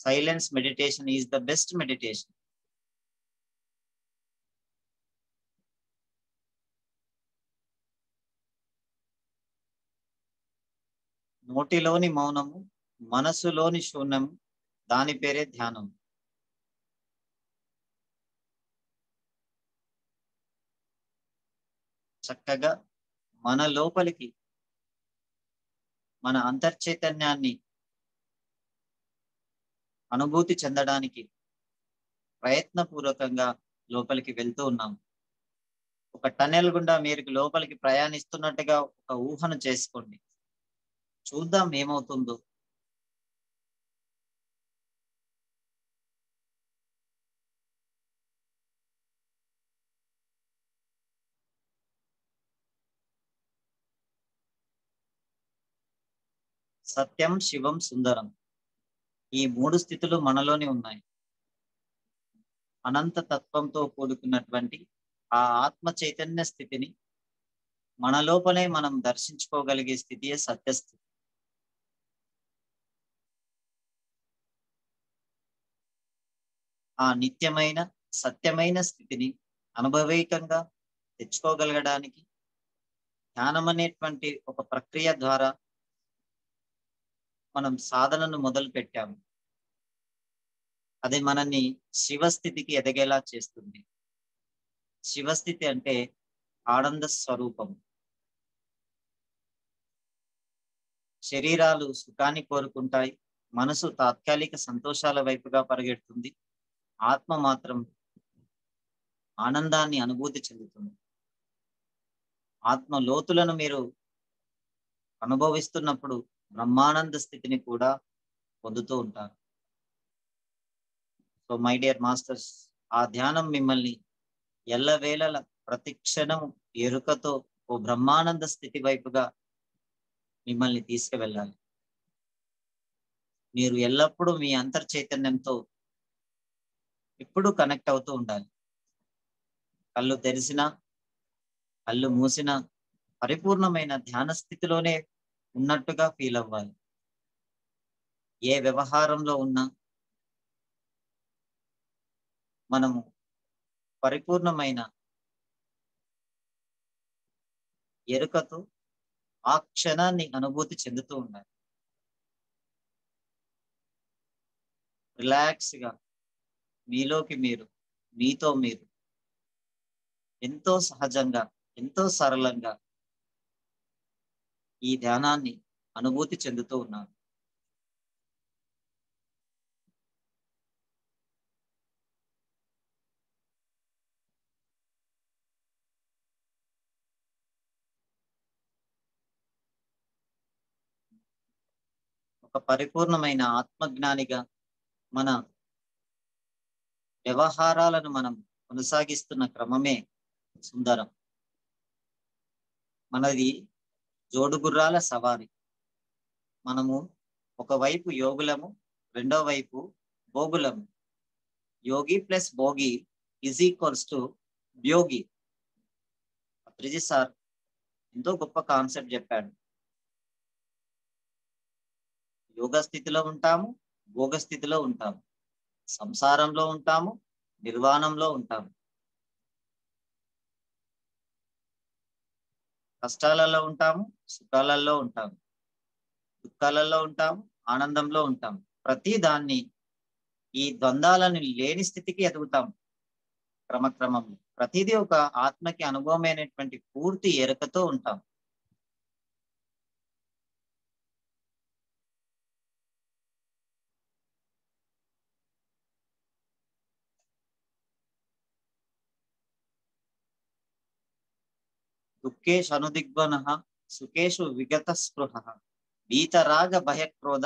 Silence meditation is the best meditation. నోటిలోని మౌనము, మనసులోని శూన్యము, దాని పేరే ధ్యానం. చక్కగా మన లోపలికి, మన అంతర్చైతన్యాన్ని అనుభూతి చెందడానికి ప్రయత్నపూర్వకంగా లోపలికి వెళ్తూ ఉన్నాం. ఒక టనెల్ గుండా మీరు లోపలికి ప్రయాణిస్తున్నట్టుగా ఒక ఊహను చేసుకోండి. చూద్దాం ఏమవుతుందో. సత్యం, శివం, సుందరం, ఈ 3 స్థితులు మనలోనే ఉన్నాయి. అనంత తత్వంతో కూడుకున్నటువంటి ఆ ఆత్మ చైతన్య స్థితిని మన లోపలే మనం దర్శించుకోగలిగే స్థితియే సత్యస్థితి. ఆ నిత్యమైన సత్యమైన స్థితిని అనుభవైకంగా తెచ్చుకోగలగడానికి ధ్యానం అనేటువంటి ఒక ప్రక్రియ ద్వారా మనం సాధనను మొదలు పెట్టాము. అది మనల్ని శివస్థితికి ఎదగేలా చేస్తుంది. శివస్థితి అంటే ఆనంద స్వరూపం. శరీరాలు సుఖాన్ని కోరుకుంటాయి, మనసు తాత్కాలిక సంతోషాల వైపుగా పరిగెడుతుంది, ఆత్మ మాత్రం ఆనందాన్ని అనుభూతి చెందుతుంది. ఆత్మ లోతులను మీరు అనుభవిస్తున్నప్పుడు బ్రహ్మానంద స్థితిని కూడా పొందుతూ ఉంటారు. సో మై డియర్ మాస్టర్స్, ఆ ధ్యానం మిమ్మల్ని ఎల్లవేళల ప్రతి క్షణం ఎరుకతో ఓ బ్రహ్మానంద స్థితి వైపుగా మిమ్మల్ని తీసుకువెళ్ళాలి. మీరు ఎల్లప్పుడూ మీ అంతర్చైతన్యంతో ఎప్పుడూ కనెక్ట్ అవుతూ ఉండాలి. కళ్ళు తెరిసినా, కళ్ళు మూసినా పరిపూర్ణమైన ధ్యాన స్థితిలోనే ఉన్నట్టుగా ఫీల్ అవ్వాలి. ఏ వ్యవహారంలో ఉన్నా మనము పరిపూర్ణమైన ఎరుకతో ఆ క్షణాన్ని అనుభూతి చెందుతూ ఉండాలి. రిలాక్స్ గా మీలోకి మీరు, మీతో మీరు ఎంతో సహజంగా, ఎంతో సరళంగా ఈ ధ్యానాన్ని అనుభూతి చెందుతూ ఉన్నారు. ఒక పరిపూర్ణమైన ఆత్మజ్ఞానిగా మన వ్యవహారాలను మనం కొనసాగిస్తున్న క్రమమే సుందరం. మనది జోడుగుర్రాల సవారి. మనము ఒకవైపు యోగులము, రెండో వైపు భోగులము. యోగి ప్లస్ భోగి ఈజ్ ఈక్వల్స్ టు యోగి. పత్రిజీ సార్ ఎంతో గొప్ప కాన్సెప్ట్ చెప్పాడు. యోగ స్థితిలో ఉంటాము, భోగ స్థితిలో ఉంటాము, సంసారంలో ఉంటాము, నిర్వాణంలో ఉంటాము, కష్టాలలో ఉంటాము, సుఖాలలో ఉంటాము, దుఃఖాలలో ఉంటాము, ఆనందంలో ఉంటాము. ప్రతి దాన్ని ఈ ద్వంద్వాలను లేని స్థితికి ఎదుగుతాము క్రమక్రమంలో. ప్రతిదీ ఒక ఆత్మకి అనుభవమైనటువంటి పూర్తి ఎరుకతో ఉంటాం. దుఃఖేషు అనుదిగ్వనః సుఖేషు విగత స్పృహః వీతరాగ భయక్రోధ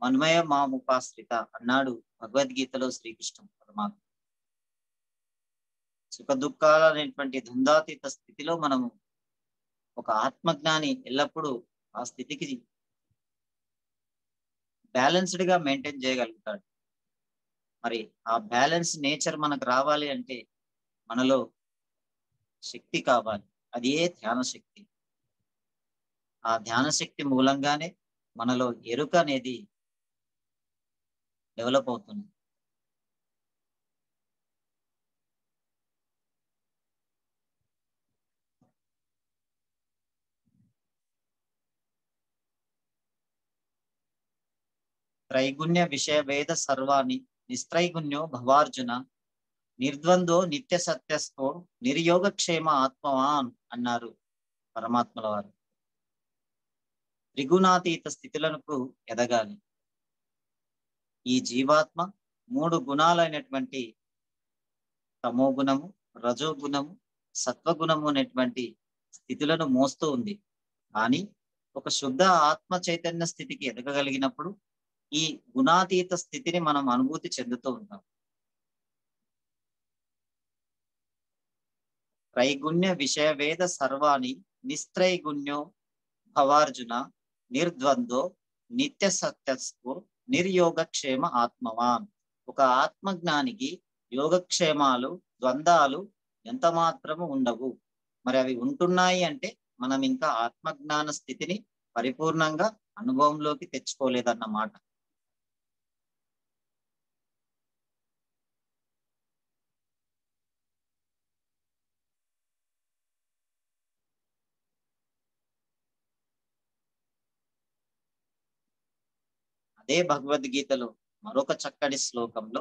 మన్మయ మాముపాశ్రిత అన్నాడు భగవద్గీతలో శ్రీకృష్ణ పరమాత్మ. సుఖ దుఃఖాలు అనేటువంటి ద్వంద్వాతీత స్థితిలో మనము ఒక ఆత్మజ్ఞాని ఎల్లప్పుడూ ఆ స్థితికి బ్యాలెన్స్డ్ గా మెయింటైన్ చేయగలుగుతాడు. మరి ఆ బ్యాలెన్స్ నేచర్ మనకు రావాలి అంటే మనలో శక్తి కావాలి. అది ఏ ధ్యాన శక్తి. ఆ ధ్యాన శక్తి మూలంగానే మనలో ఎరుక అనేది డెవలప్ అవుతుంది. త్రైగుణ్య విషయ వేద సర్వాణి నిస్త్రైగుణ్యో భవార్జున నిర్ద్వందో నిత్య సత్యస్థో నిర్యోగక్షేమ ఆత్మవాన్ అన్నారు పరమాత్మల వారు. త్రిగుణాతీత స్థితులకు ఎదగాలి. ఈ జీవాత్మ 3 గుణాలైనటువంటి తమోగుణము, రజోగుణము, సత్వగుణము అనేటువంటి స్థితులను మోస్తూ ఉంది. కానీ ఒక శుద్ధ ఆత్మ చైతన్య స్థితికి ఎదగగలిగినప్పుడు ఈ గుణాతీత స్థితిని మనం అనుభూతి చెందుతూ ఉంటాం. త్రైగుణ్య విషయ వేద సర్వాణి నిస్త్రైగుణ్యో భవార్జున నిర్ద్వందో నిత్య సత్యస్కు నిర్యోగక్షేమ ఆత్మవాన్. ఒక ఆత్మజ్ఞానికి యోగక్షేమాలు, ద్వంద్వాలు ఎంత మాత్రము ఉండవు. మరి అవి ఉంటున్నాయి అంటే మనం ఇంకా ఆత్మజ్ఞాన స్థితిని పరిపూర్ణంగా అనుభవంలోకి తెచ్చుకోలేదన్నమాట. అదే భగవద్గీతలో మరొక చక్కటి శ్లోకంలో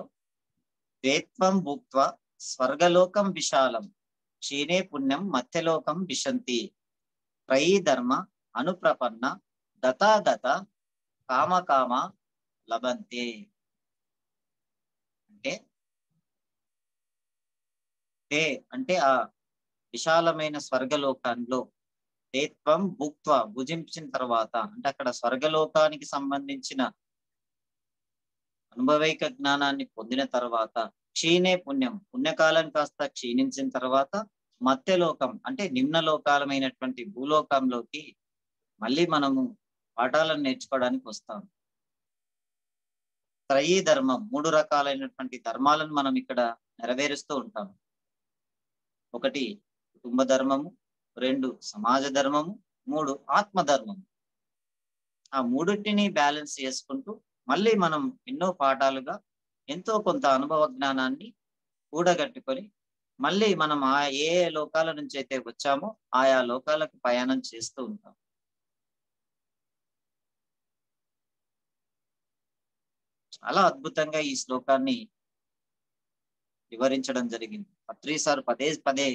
ద్వేత్వం భుక్త్వా స్వర్గలోకం విశాలం క్షీణే పుణ్యం మధ్యలోకం విశంతి త్రయీ ధర్మ అనుప్రపన్న గతాగత కామకామ లభంతే. అంటే అంటే ఆ విశాలమైన స్వర్గలోకంలో దేత్వం భుక్త్వా భుజించిన తర్వాత అంటే అక్కడ స్వర్గలోకానికి సంబంధించిన అనుభవైక జ్ఞానాన్ని పొందిన తర్వాత క్షీణే పుణ్యం, పుణ్యకాలం కాస్త క్షీణించిన తర్వాత మధ్యలోకం అంటే నిమ్న లోకాలమైనటువంటి భూలోకంలోకి మళ్ళీ మనము పాఠాలను నేర్చుకోవడానికి వస్తాం. త్రయీ ధర్మం 3 రకాలైనటువంటి ధర్మాలను మనం ఇక్కడ నెరవేరుస్తూ ఉంటాం. 1 కుటుంబ ధర్మము, 2 సమాజ ధర్మము, 3 ఆత్మధర్మము. ఆ మూడింటిని బ్యాలెన్స్ చేసుకుంటూ మళ్ళీ మనం ఎన్నో పాఠాలుగా ఎంతో కొంత అనుభవ జ్ఞానాన్ని కూడగట్టుకొని మళ్ళీ మనం ఏ లోకాల నుంచి అయితే వచ్చామో ఆయా లోకాలకు ప్రయాణం చేస్తూ ఉంటాం. చాలా అద్భుతంగా ఈ శ్లోకాన్ని వివరించడం జరిగింది. పత్రి సార్ పదే పదే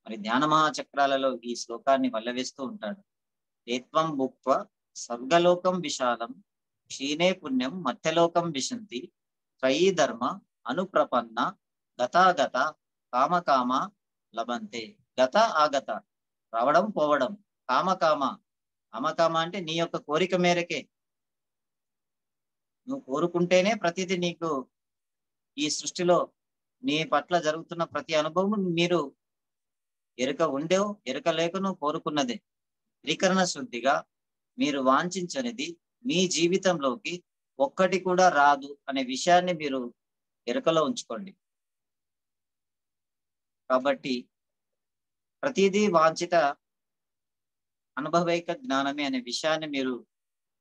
మరి ధ్యాన మహాచక్రాలలో ఈ శ్లోకాన్ని వల్లవేస్తూ ఉంటాడు. ఏత్వం భుక్త్వా స్వర్గలోకం విశాలం క్షీణే పుణ్యం మధ్యలోకం విశంతి త్రయీ ధర్మ అనుప్రపన్న గతాగత కామకామ లభంతే. గత ఆగత, రావడం పోవడం, కామకామ, కామకామ అంటే నీ యొక్క కోరిక మేరకే, నువ్వు కోరుకుంటేనే ప్రతిదీ నీకు ఈ సృష్టిలో నీ పట్ల జరుగుతున్న ప్రతి అనుభవం మీరు ఎరుక ఉండేవు, ఎరుక లేక నువ్వు కోరుకున్నదే. త్రికరణ శుద్ధిగా మీరు వాంఛించనిది మీ జీవితంలోకి ఒక్కటి కూడా రాదు అనే విషయాన్ని మీరు ఎరుకలో ఉంచుకోండి. కాబట్టి ప్రతిదీ వాంఛిత అనుభవైక జ్ఞానమే అనే విషయాన్ని మీరు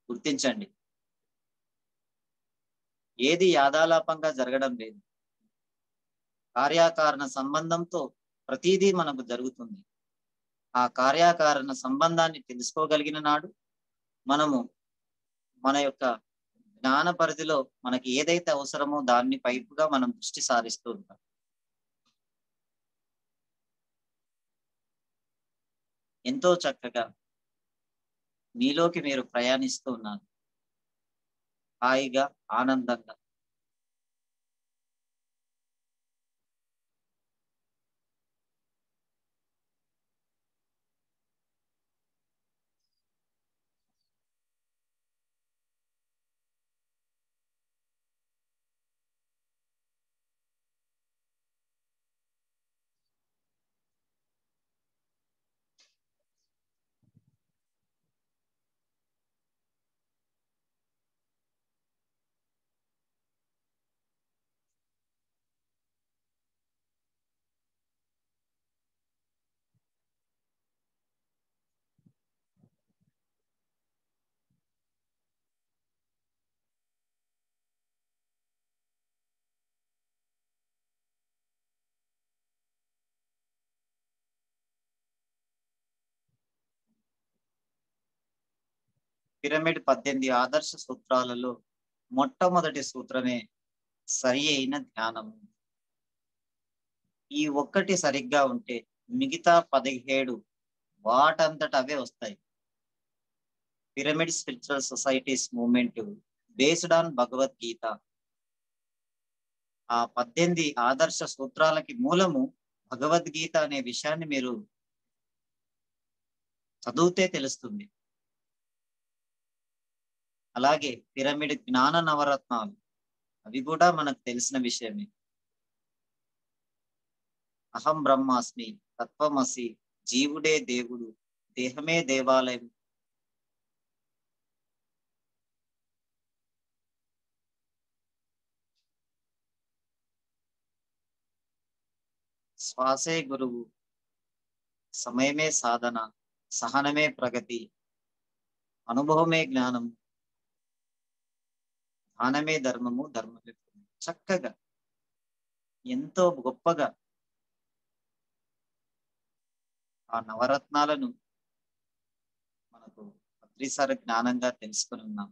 గుర్తించండి. ఏది యాదాలాపంగా జరగడం లేదు. కార్యకారణ సంబంధంతో ప్రతిదీ మనకు జరుగుతుంది. ఆ కార్యకారణ సంబంధాన్ని తెలుసుకోగలిగిన నాడు మనము మన యొక్క జ్ఞాన పరిధిలో మనకి ఏదైతే అవసరమో దాన్ని పైపుగా మనం దృష్టి సారిస్తూ ఉంటాం. ఎంతో చక్కగా మీలోకి మీరు ప్రయాణిస్తూ ఉన్నారు, హాయిగా ఆనందంగా. పిరమిడ్ 18 ఆదర్శ సూత్రాలలో మొట్టమొదటి సూత్రమే సరి అయిన ధ్యానము. ఈ ఒక్కటి సరిగ్గా ఉంటే మిగతా 17 వాటంతట అవే వస్తాయి. Pyramid spiritual societies movement based on Bhagavad Gita. ఆ 18 ఆదర్శ సూత్రాలకి మూలము భగవద్గీత అనే విషయాన్ని మీరు చదివితే తెలుస్తుంది. అలాగే పిరమిడ్ జ్ఞాన నవరత్నాలు, అవి కూడా మనకు తెలిసిన విషయమే. అహం బ్రహ్మాస్మి, తత్వమసి, జీవుడే దేవుడు, దేహమే దేవాలయం, శ్వాసే గురువు, సమయమే సాధన, సహనమే ప్రగతి, అనుభవమే జ్ఞానం, ధ్యానమే ధర్మము, ధర్మమే పుణ్యం. చక్కగా ఎంతో గొప్పగా ఆ నవరత్నాలను మనకు పత్రిసారి జ్ఞానంగా తెలుసుకుని ఉన్నాం.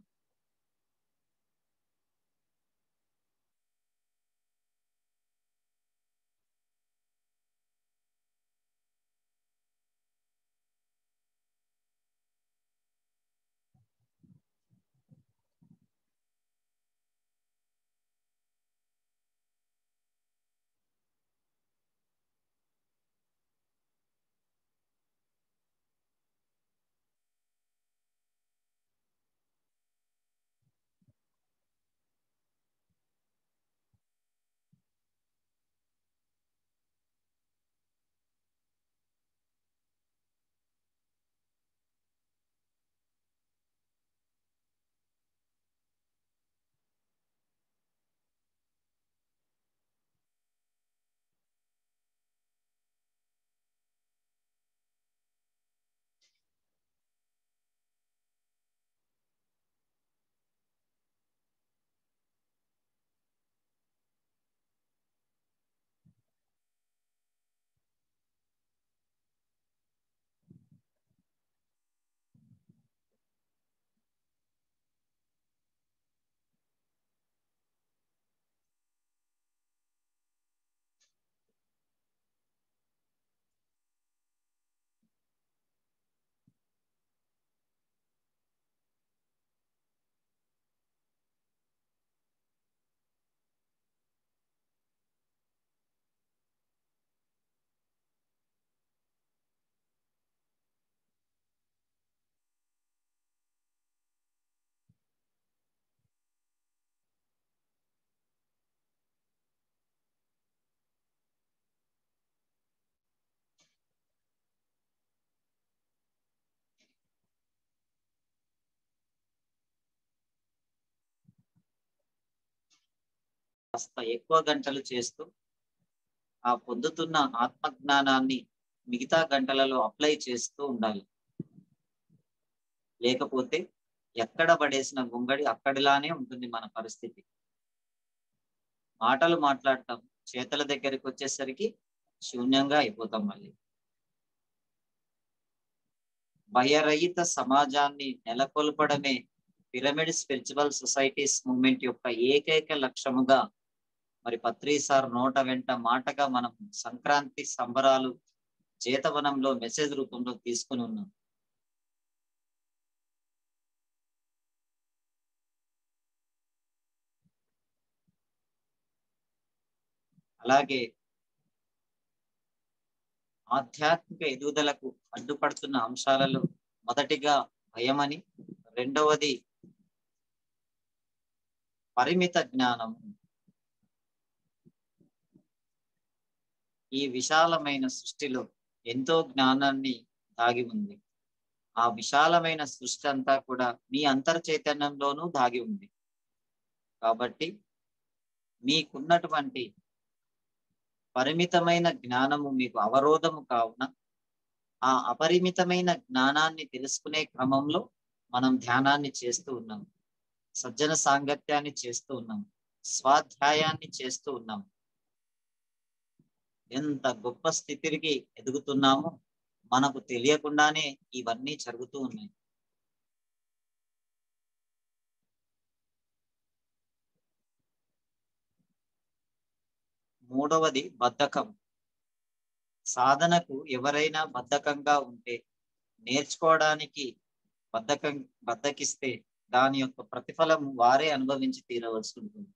కాస్త ఎక్కువ గంటలు చేస్తూ ఆ పొందుతున్న ఆత్మజ్ఞానాన్ని మిగతా గంటలలో అప్లై చేస్తూ ఉండాలి. లేకపోతే ఎక్కడ పడేసిన గొంగడి అక్కడిలానే ఉంటుంది మన పరిస్థితి. మాటలు మాట్లాడటం, చేతల దగ్గరికి వచ్చేసరికి శూన్యంగా అయిపోతాం. మళ్ళీ భయరహిత సమాజాన్ని నెలకొల్పడమే పిరమిడ్ స్పిరిచువల్ సొసైటీస్ మూవ్మెంట్ యొక్క ఏకైక లక్ష్యముగా మరి పత్రిసార్ నోట వెంట మాటగా మనం సంక్రాంతి సంబరాలు చేతవనంలో మెసేజ్ రూపంలో తీసుకుని ఉన్నాం. అలాగే ఆధ్యాత్మిక ఎదుగుదలకు అడ్డుపడుతున్న అంశాలలో మొదటిగా భయమని, రెండవది పరిమిత జ్ఞానం. ఈ విశాలమైన సృష్టిలో ఎంతో జ్ఞానాన్ని దాగి ఉంది. ఆ విశాలమైన సృష్టి అంతా కూడా మీ అంతర్చైతన్యంలోనూ దాగి ఉంది. కాబట్టి మీకున్నటువంటి పరిమితమైన జ్ఞానము మీకు అవరోధము కావున ఆ అపరిమితమైన జ్ఞానాన్ని తెలుసుకునే క్రమంలో మనం ధ్యానాన్ని చేస్తూ ఉన్నాం, సజ్జన సాంగత్యాన్ని చేస్తూ ఉన్నాం, స్వాధ్యాయాన్ని చేస్తూ ఉన్నాం. ఎంత గొప్ప స్థితికి ఎదుగుతున్నామో మనకు తెలియకుండానే ఇవన్నీ జరుగుతూ ఉన్నాయి. మూడవది బద్ధకం. సాధనకు ఎవరైనా బద్ధకంగా ఉంటే, నేర్చుకోవడానికి బద్ధకం బద్ధకిస్తే దాని యొక్క ప్రతిఫలం వారే అనుభవించి తీరవలసి ఉంటుంది.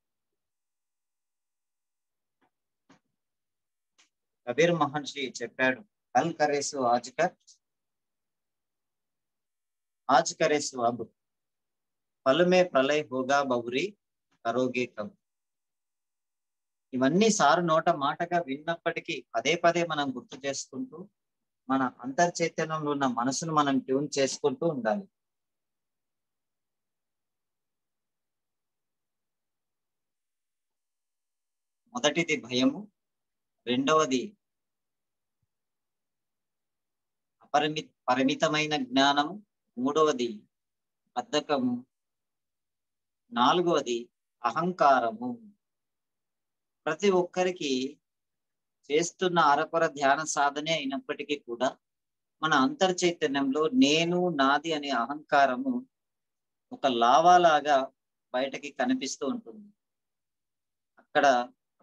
కబీర్ మహర్షి చెప్పాడు, కల్ కరేసు ఆజ్ కరేసు అబ్, పల్ మే ప్రళయ్ హోగా బబురి కరోగే కబ్. ఇవన్నీ సారు నోట మాటగా విన్నప్పటికీ పదే పదే మనం గుర్తు చేసుకుంటూ మన అంతర్చైతన్యంలో ఉన్న మనసును మనం ట్యూన్ చేసుకుంటూ ఉండాలి. మొదటిది భయము, రెండవది పరిమితమైన జ్ఞానము, మూడవది బద్ధకము, నాలుగవది అహంకారము. ప్రతి ఒక్కరికి చేస్తున్న అరకొర ధ్యాన సాధనే అయినప్పటికీ కూడా మన అంతర్చైతన్యంలో నేను నాది అనే అహంకారము ఒక లావాలాగా బయటకి కనిపిస్తూ ఉంటుంది. అక్కడ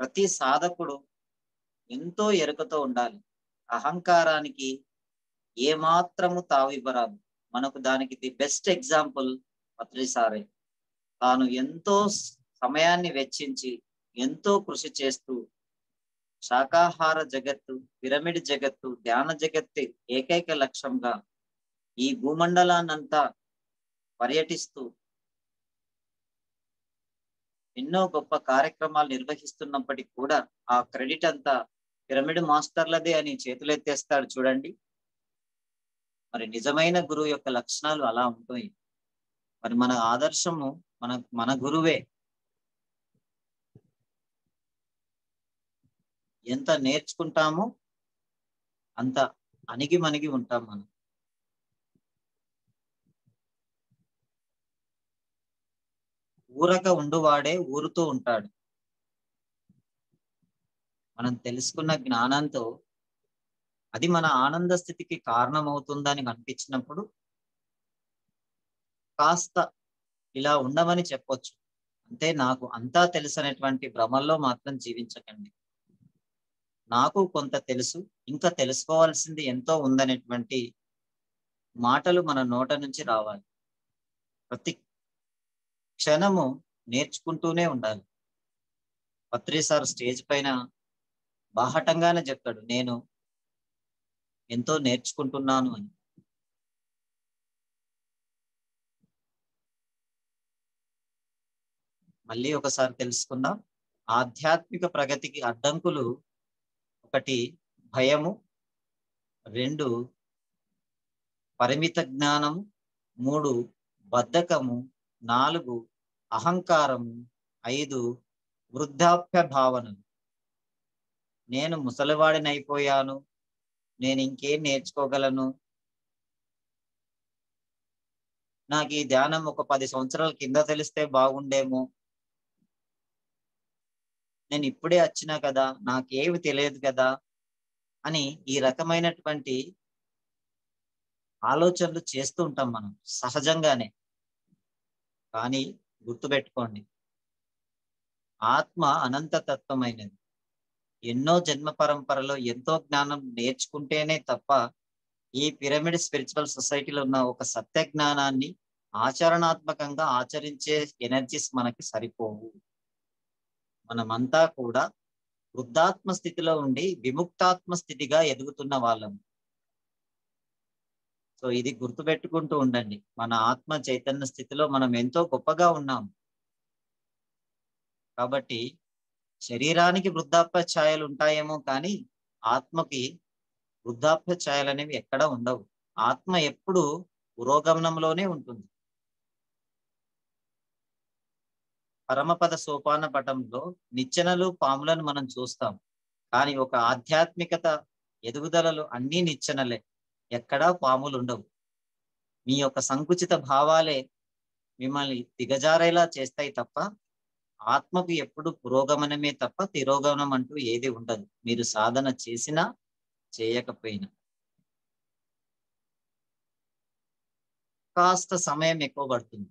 ప్రతి సాధకుడు ఎంతో ఎరుకతో ఉండాలి. అహంకారానికి ఏమాత్రము తావివ్వరాదు. మనకు దానికి ది బెస్ట్ ఎగ్జాంపుల్ పత్రి సారే. తాను ఎంతో సమయాన్ని వెచ్చించి ఎంతో కృషి చేస్తూ శాకాహార జగత్తు, పిరమిడ్ జగత్తు, ధ్యాన జగత్తు ఏకైక లక్ష్యంగా ఈ భూమండలాన్నంతా పర్యటిస్తూ ఎన్నో గొప్ప కార్యక్రమాలు నిర్వహిస్తున్నప్పటికీ కూడా ఆ క్రెడిట్ అంతా పిరమిడ్ మాస్టర్లదే అని చేతులెత్తేస్తాడు చూడండి. మరి నిజమైన గురువు యొక్క లక్షణాలు అలా ఉంటాయి. మరి మన ఆదర్శము మన గురువే. ఎంత నేర్చుకుంటామో అంత అణిగి మణిగి ఉంటాం మనం. ఊరక ఉండువాడే ఊరుతూ ఉంటాడు. మనం తెలుసుకున్న జ్ఞానంతో అది మన ఆనంద స్థితికి కారణమవుతుందని అనిపించినప్పుడు కాస్త ఇలా ఉండమని చెప్పొచ్చు. అంటే నాకు అంతా తెలుసనేటువంటి భ్రమల్లో మాత్రం జీవించకండి. నాకు కొంత తెలుసు, ఇంకా తెలుసుకోవాల్సింది ఎంతో ఉందనేటువంటి మాటలు మన నోట నుంచి రావాలి. ప్రతి క్షణము నేర్చుకుంటూనే ఉండాలి. పత్రి సార్ స్టేజ్ పైన బాహటంగానే చెప్తాడు, నేను ఎంతో నేర్చుకుంటున్నాను అని. మళ్ళీ ఒకసారి తెలుసుకుందాం. ఆధ్యాత్మిక ప్రగతికి అడ్డంకులు: ఒకటి భయము, రెండు పరిమిత జ్ఞానము, మూడు బద్ధకము, నాలుగు అహంకారము, ఐదు వృద్ధాప్య భావనలు. నేను ముసలివాడినైపోయాను, నేను ఇంకేం నేర్చుకోగలను, నాకు ఈ ధ్యానం ఒక 10 సంవత్సరాల కింద తెలిస్తే బాగుండేమో, నేను ఇప్పుడే వచ్చినా కదా, నాకేమి తెలియదు కదా అని ఈ రకమైనటువంటి ఆలోచనలు చేస్తూ ఉంటాం మనం సహజంగానే. కానీ గుర్తుపెట్టుకోండి, ఆత్మ అనంతతత్వమైనది. ఎన్నో జన్మ పరంపరలో ఎంతో జ్ఞానం నేర్చుకుంటేనే తప్ప ఈ పిరమిడ్ స్పిరిచువల్ సొసైటీలో ఉన్న ఒక సత్య జ్ఞానాన్ని ఆచరణాత్మకంగా ఆచరించే ఎనర్జీస్ మనకి సరిపోవు. మనమంతా కూడా వృద్ధాత్మ స్థితిలో ఉండి విముక్తాత్మ స్థితిగా ఎదుగుతున్న వాళ్ళం. సో ఇది గుర్తుపెట్టుకుంటూ ఉండండి. మన ఆత్మ చైతన్య స్థితిలో మనం ఎంతో గొప్పగా ఉన్నాం. కాబట్టి శరీరానికి వృద్ధాప్య ఛాయలు ఉంటాయేమో కానీ ఆత్మకి వృద్ధాప్య ఛాయలు అనేవి ఎక్కడా ఉండవు. ఆత్మ ఎప్పుడు పురోగమనంలోనే ఉంటుంది. పరమపద సోపాన పటంలో నిచ్చెనలు, పాములను మనం చూస్తాం. కానీ ఒక ఆధ్యాత్మికత ఎదుగుదలలో అన్ని నిచ్చెనలే, ఎక్కడా పాములు ఉండవు. మీ యొక్క సంకుచిత భావాలే మిమ్మల్ని దిగజారేలా చేస్తాయి తప్ప ఆత్మకు ఎప్పుడు పురోగమనమే తప్ప తిరోగమనం అంటూ ఏది ఉండదు, మీరు సాధన చేసినా చేయకపోయినా. కాస్త సమయం ఎక్కువ పడుతుంది.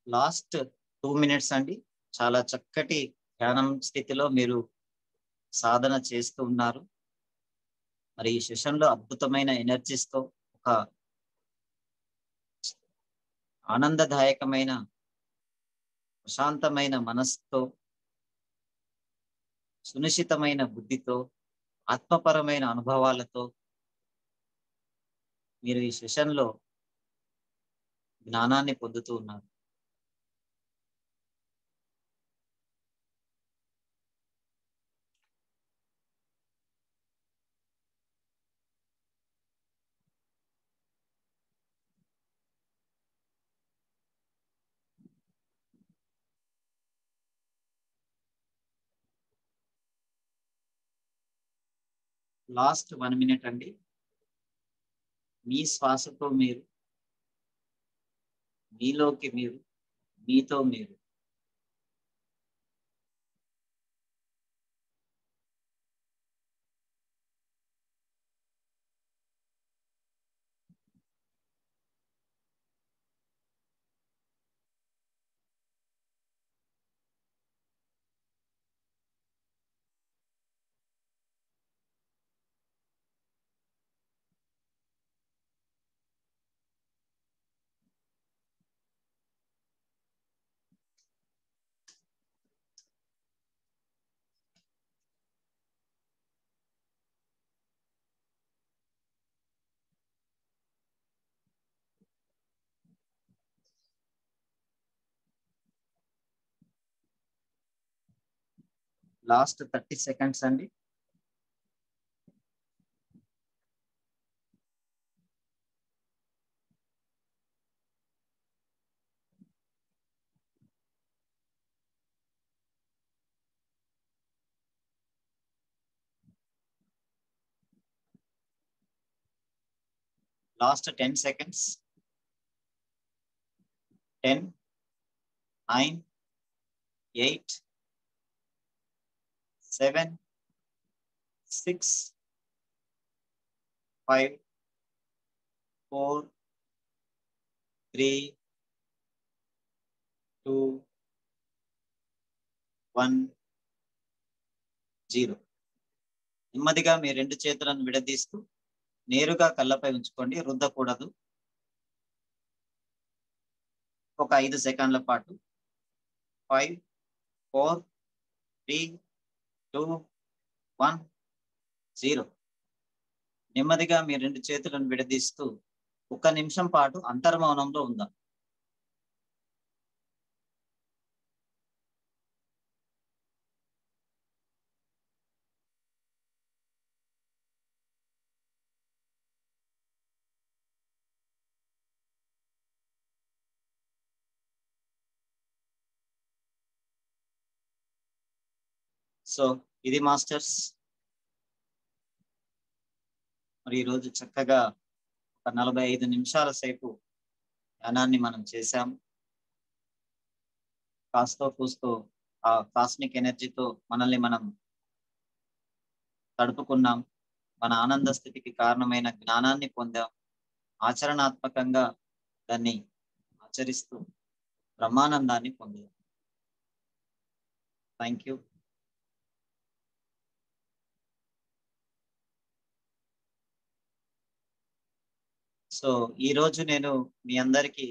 లాస్ట్ 2 minutes అండి. చాలా చక్కటి ధ్యానం స్థితిలో మీరు సాధన చేస్తూ ఉన్నారు. మరి ఈ సెషన్ లో అద్భుతమైన ఎనర్జీస్ తో ఒక ఆనందదాయకమైన ప్రశాంతమైన మనస్సుతో సునిశ్చితమైన బుద్ధితో ఆత్మపరమైన అనుభవాలతో మీరు ఈ సెషన్ లో జ్ఞానాన్ని పొందుతూ ఉన్నారు. లాస్ట్ 1 minute అండి. మీ శ్వాసతో మీరు, మీలోకి మీరు, మీతో మీరు లాస్ట్ 30 seconds అండి. Last 10 seconds. 10, 9, 8, 7, 6, 5, 4, 3, 2, 1, 0. నెమ్మదిగా మీ 2 చేతులను విడదీస్తూ నేరుగా కళ్ళపై ఉంచుకోండి, రుద్దకూడదు. ఒక 5 సెకండ్ల పాటు 5, 4, 3, 2, 1, 0. నెమ్మదిగా మీ 2 చేతులను విడదీస్తూ 1 నిమిషం పాటు అంతర్మౌనంలో ఉందాం. సో ఇది మాస్టర్స్, మరి ఈరోజు చక్కగా ఒక 45 నిమిషాల సేపు ధ్యానాన్ని మనం చేశాం. కాస్తో కూస్తో ఆ కాస్మిక్ ఎనర్జీతో మనల్ని మనం తడుపుకున్నాం. మన ఆనంద స్థితికి కారణమైన జ్ఞానాన్ని పొందాం. ఆచరణాత్మకంగా దాన్ని ఆచరిస్తూ బ్రహ్మానందాన్ని పొందాం. Thank you. సో ఈరోజు నేను మీ అందరికీ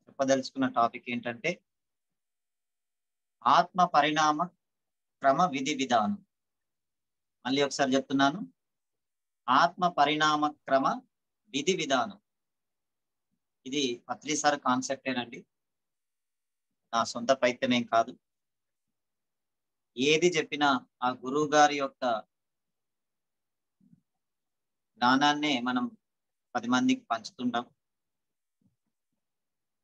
చెప్పదలుచుకున్న టాపిక్ ఏంటంటే ఆత్మ పరిణామ క్రమ విధి విధానం. మళ్ళీ ఒకసారి చెప్తున్నాను, ఆత్మ పరిణామ క్రమ విధి విధానం. ఇది పత్రి సార్ కాన్సెప్టేనండి, నా సొంత ప్రయత్నమేం కాదు. ఏది చెప్పినా ఆ గురువు గారి యొక్క జ్ఞానాన్నే మనం 10 మందికి పంచుతుంటాం.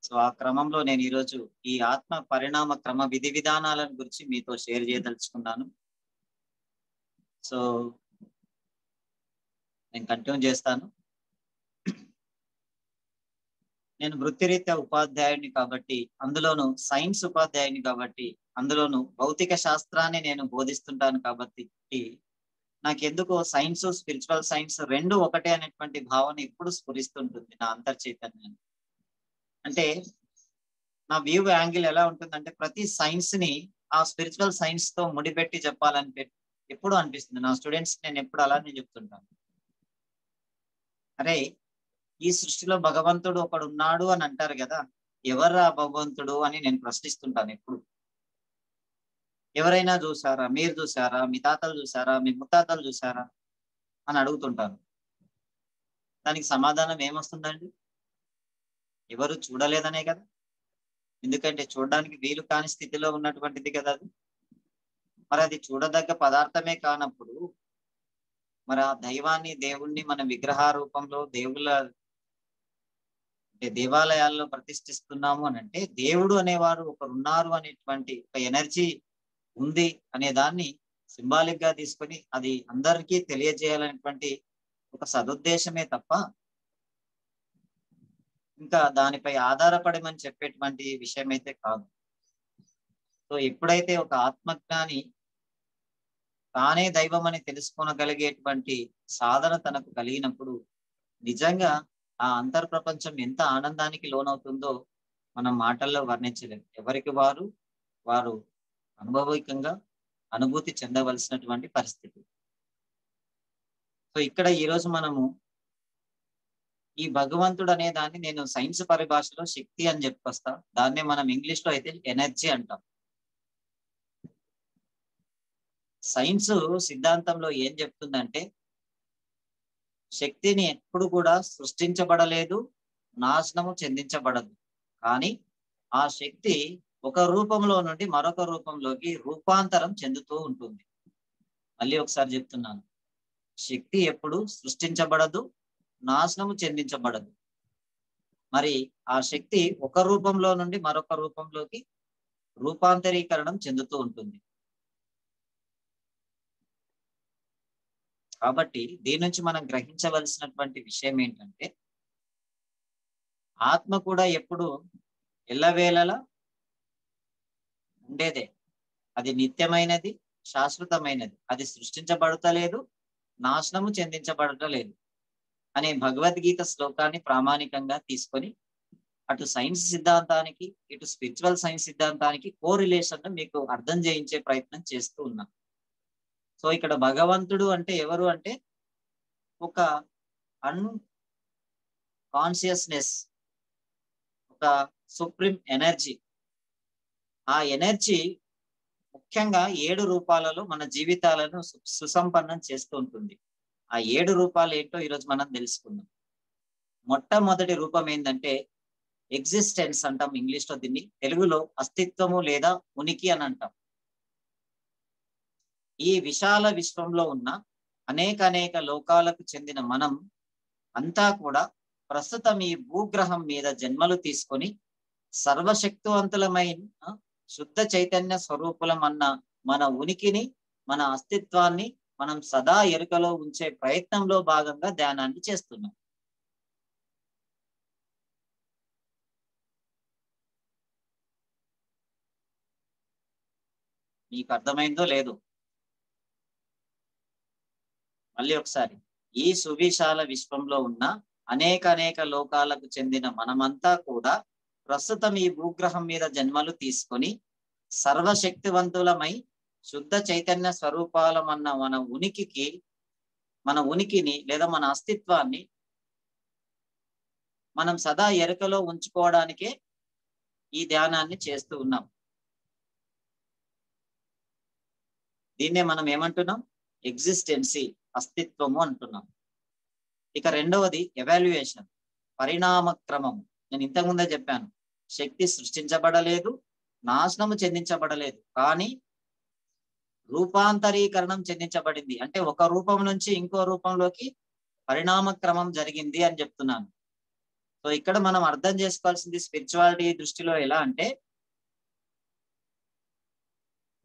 సో ఆ క్రమంలో నేను ఈరోజు ఈ ఆత్మ పరిణామ క్రమ విధి విధానాలను గురించి మీతో షేర్ చేయదలుచుకున్నాను. సో నేను కంటిన్యూ చేస్తాను. నేను వృత్తిరీత్యా ఉపాధ్యాయుడిని కాబట్టి, అందులోను సైన్స్ ఉపాధ్యాయుని కాబట్టి, అందులోను భౌతిక శాస్త్రాన్ని నేను బోధిస్తుంటాను కాబట్టి నాకెందుకో సైన్స్ స్పిరిచువల్ సైన్స్ రెండు ఒకటే అనేటువంటి భావన ఎప్పుడు స్ఫురిస్తుంటుంది నా అంతర్చైతన్యాన్ని. అంటే నా వ్యూ యాంగిల్ ఎలా ఉంటుందంటే ప్రతి సైన్స్ ని ఆ స్పిరిచువల్ సైన్స్ తో ముడిపెట్టి చెప్పాలని ఎప్పుడు అనిపిస్తుంది. నా స్టూడెంట్స్ నేను ఎప్పుడు అలానే చెప్తుంటాను. అరే, ఈ సృష్టిలో భగవంతుడు ఒకడు ఉన్నాడు అని అంటారు కదా, ఎవరు ఆ భగవంతుడు అని నేను ప్రశ్నిస్తుంటాను ఎప్పుడు. ఎవరైనా చూసారా? మీరు చూసారా? మీ తాతలు చూసారా? మీ ముత్తాతలు చూసారా అని అడుగుతుంటాను. దానికి సమాధానం ఏమొస్తుందండి? ఎవరు చూడలేదనే కదా. ఎందుకంటే చూడడానికి వీలు కాని స్థితిలో ఉన్నటువంటిది కదా అది. మరి అది చూడదగ్గ పదార్థమే కానప్పుడు మరి ఆ దైవాన్ని, దేవుణ్ణి మన విగ్రహ రూపంలో దేవుళ్ళ అంటే దేవాలయాల్లో ప్రతిష్ఠిస్తున్నాము అని అంటే దేవుడు అనేవారు ఒకరు ఉన్నారు అనేటువంటి ఒక ఎనర్జీ ఉంది అనే దాన్ని సింబాలిక్ గా తీసుకొని అది అందరికీ తెలియజేయాలనేటువంటి ఒక సదుద్దేశమే తప్ప ఇంకా దానిపై ఆధారపడమని చెప్పేటువంటి విషయం అయితే కాదు. సో ఎప్పుడైతే ఒక ఆత్మజ్ఞాని తానే దైవం అని తెలుసుకోగలిగేటువంటి సాధన తనకు కలిగినప్పుడు నిజంగా ఆ అంతర్ ప్రపంచం ఎంత ఆనందానికి లోనవుతుందో మనం మాటల్లో వర్ణించలేము. ఎవరికి వారు అనుభవికంగా అనుభూతి చెందవలసినటువంటి పరిస్థితి. సో ఇక్కడ ఈరోజు మనము ఈ భగవంతుడు అనే దాన్ని నేను సైన్స్ పరిభాషలో శక్తి అని చెప్పుకొస్తా. దాన్నే మనం ఇంగ్లీష్ లో అయితే ఎనర్జీ అంటాం. సైన్స్ సిద్ధాంతంలో ఏం చెప్తుందంటే శక్తిని ఎప్పుడు కూడా సృష్టించబడలేదు, నాశనము చెందించబడదు. కానీ ఆ శక్తి ఒక రూపంలో నుండి మరొక రూపంలోకి రూపాంతరం చెందుతూ ఉంటుంది. మళ్ళీ ఒకసారి చెప్తున్నాను, శక్తి ఎప్పుడు సృష్టించబడదు, నాశనము చెందించబడదు. మరి ఆ శక్తి ఒక రూపంలో నుండి మరొక రూపంలోకి రూపాంతరీకరణం చెందుతూ ఉంటుంది. కాబట్టి దీని నుంచి మనం గ్రహించవలసినటువంటి విషయం ఏంటంటే ఆత్మ కూడా ఎప్పుడు ఎల్లవేళలా ఉండేదే. అది నిత్యమైనది, శాశ్వతమైనది. అది సృష్టించబడతలేదు, నాశనము చెందించబడటలేదు అనే భగవద్గీత శ్లోకాన్ని ప్రామాణికంగా తీసుకొని అటు సైన్స్ సిద్ధాంతానికి ఇటు స్పిరిచువల్ సైన్స్ సిద్ధాంతానికి కోరిలేషన్ మీకు అర్థం చేయించే ప్రయత్నం చేస్తూ ఉన్నాం. సో ఇక్కడ భగవంతుడు అంటే ఎవరు అంటే ఒక కాన్షియస్నెస్, ఒక సుప్రీం ఎనర్జీ. ఆ ఎనర్జీ ముఖ్యంగా 7 రూపాలలో మన జీవితాలను సుసంపన్నం చేస్తూ ఉంటుంది. ఆ 7 రూపాలు ఏంటో ఈరోజు మనం తెలుసుకుందాం. మొట్టమొదటి రూపం ఏంటంటే ఎగ్జిస్టెన్స్ అంటాం ఇంగ్లీష్ లో, దీన్ని తెలుగులో అస్తిత్వము లేదా ఉనికి అని అంటాం. ఈ విశాల విశ్వంలో ఉన్న అనేక లోకాలకు చెందిన మనం అంతా కూడా ప్రస్తుతం ఈ భూగ్రహం మీద జన్మలు తీసుకొని సర్వశక్తివంతులమైన శుద్ధ చైతన్య స్వరూపులం అన్న మన ఉనికిని, మన అస్తిత్వాన్ని మనం సదా ఎరుకలో ఉంచే ప్రయత్నంలో భాగంగా ధ్యానాన్ని చేస్తున్నాం. మీకు అర్థమైందో లేదో మళ్ళీ ఒకసారి, ఈ సువిశాల విశ్వంలో ఉన్న అనేక లోకాలకు చెందిన మనమంతా కూడా ప్రస్తుతం ఈ భూగ్రహం మీద జన్మలు తీసుకొని సర్వశక్తివంతులమై శుద్ధ చైతన్య స్వరూపాలమన్న మన ఉనికిని లేదా మన అస్తిత్వాన్ని మనం సదా ఎరుకలో ఉంచుకోవడానికే ఈ ధ్యానాన్ని చేస్తూ ఉన్నాం. దీన్నే మనం ఏమంటున్నాం? ఎగ్జిస్టెన్సీ, అస్తిత్వము అంటున్నాం. ఇక రెండవది ఎవాల్యుయేషన్, పరిణామ క్రమము. నేను ఇంతకుముందే చెప్పాను, శక్తి సృష్టించబడలేదు, నాశనము చెందించబడలేదు, కానీ రూపాంతరీకరణం చెందించబడింది. అంటే ఒక రూపం నుంచి ఇంకో రూపంలోకి పరిణామ క్రమం జరిగింది అని చెప్తున్నాను. సో ఇక్కడ మనం అర్థం చేసుకోవాల్సింది స్పిరిచువాలిటీ దృష్టిలో ఎలా అంటే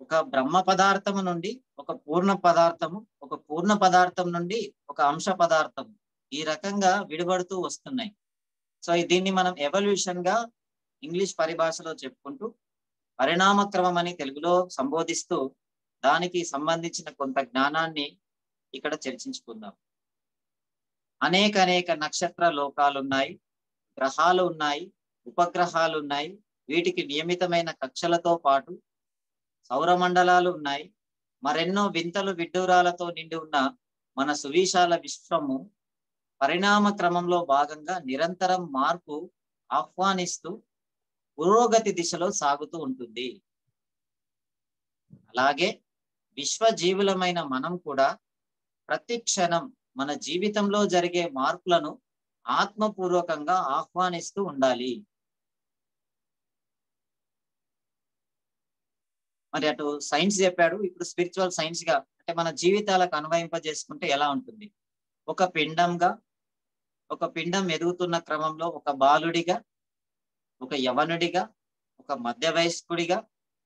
ఒక బ్రహ్మ పదార్థము నుండి ఒక పూర్ణ పదార్థము, ఒక పూర్ణ పదార్థం నుండి ఒక అంశ పదార్థము, ఈ రకంగా విడిపడుతూ వస్తున్నాయి. సో దీన్ని మనం ఎవల్యూషన్ గా ఇంగ్లీష్ పరిభాషలో చెప్పుకుంటూ పరిణామ క్రమం అని తెలుగులో సంబోధిస్తూ దానికి సంబంధించిన కొంత జ్ఞానాన్ని ఇక్కడ చర్చించుకుందాం. అనేక నక్షత్ర లోకాలు ఉన్నాయి, గ్రహాలు ఉన్నాయి, ఉపగ్రహాలు ఉన్నాయి, వీటికి నియమితమైన కక్షలతో పాటు సౌరమండలాలు ఉన్నాయి. మరెన్నో వింతలు విడ్డూరాలతో నిండి ఉన్న మన సువిశాల విశ్వము పరిణామ క్రమంలో భాగంగా నిరంతరం మార్పు ఆహ్వానిస్తూ పురోగతి దిశలో సాగుతూ ఉంటుంది. అలాగే విశ్వజీవులమైన మనం కూడా ప్రతి క్షణం మన జీవితంలో జరిగే మార్పులను ఆత్మపూర్వకంగా ఆహ్వానిస్తూ ఉండాలి. మరి అటు సైన్స్ చెప్పాడు, ఇప్పుడు స్పిరిచువల్ సైన్స్ గా అంటే మన జీవితాలకు అన్వయింపజేసుకుంటే ఎలా ఉంటుంది? ఒక పిండం ఎదుగుతున్న క్రమంలో ఒక బాలుడిగా, ఒక యవనుడిగా, ఒక మధ్య వయస్కుడిగా,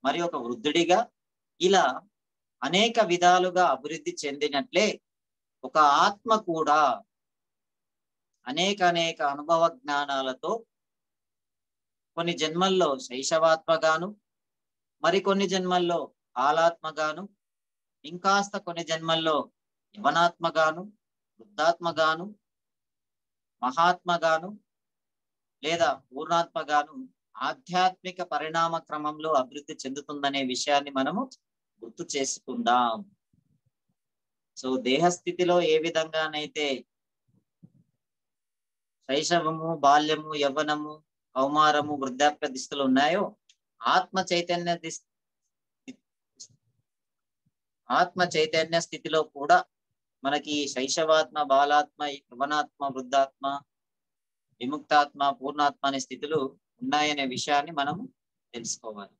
మరి ఒక వృద్ధుడిగా ఇలా అనేక విధాలుగా అభివృద్ధి చెందినట్లే ఒక ఆత్మ కూడా అనేక అనుభవ జ్ఞానాలతో కొన్ని జన్మల్లో శైశవాత్మగాను, మరికొన్ని జన్మల్లో బాలాత్మగాను, ఇంకాస్త కొన్ని జన్మల్లో యవనాత్మగాను, వృద్ధాత్మగాను, మహాత్మగాను లేదా పూర్ణాత్మగాను ఆధ్యాత్మిక పరిణామ క్రమంలో అభివృద్ధి చెందుతుందనే విషయాన్ని మనము గుర్తు చేసుకుందాం. సో దేహస్థితిలో ఏ విధంగానైతే శైశవము, బాల్యము, యవ్వనము, కౌమారము, వృద్ధాప్య దిశలు ఉన్నాయో ఆత్మ చైతన్య స్థితిలో కూడా మనకి శైశవాత్మ, బాలాత్మ, యవనాత్మ, వృద్ధాత్మ, విముక్తాత్మ, పూర్ణాత్మ అనే స్థితులు ఉన్నాయనే విషయాన్ని మనము తెలుసుకోవాలి.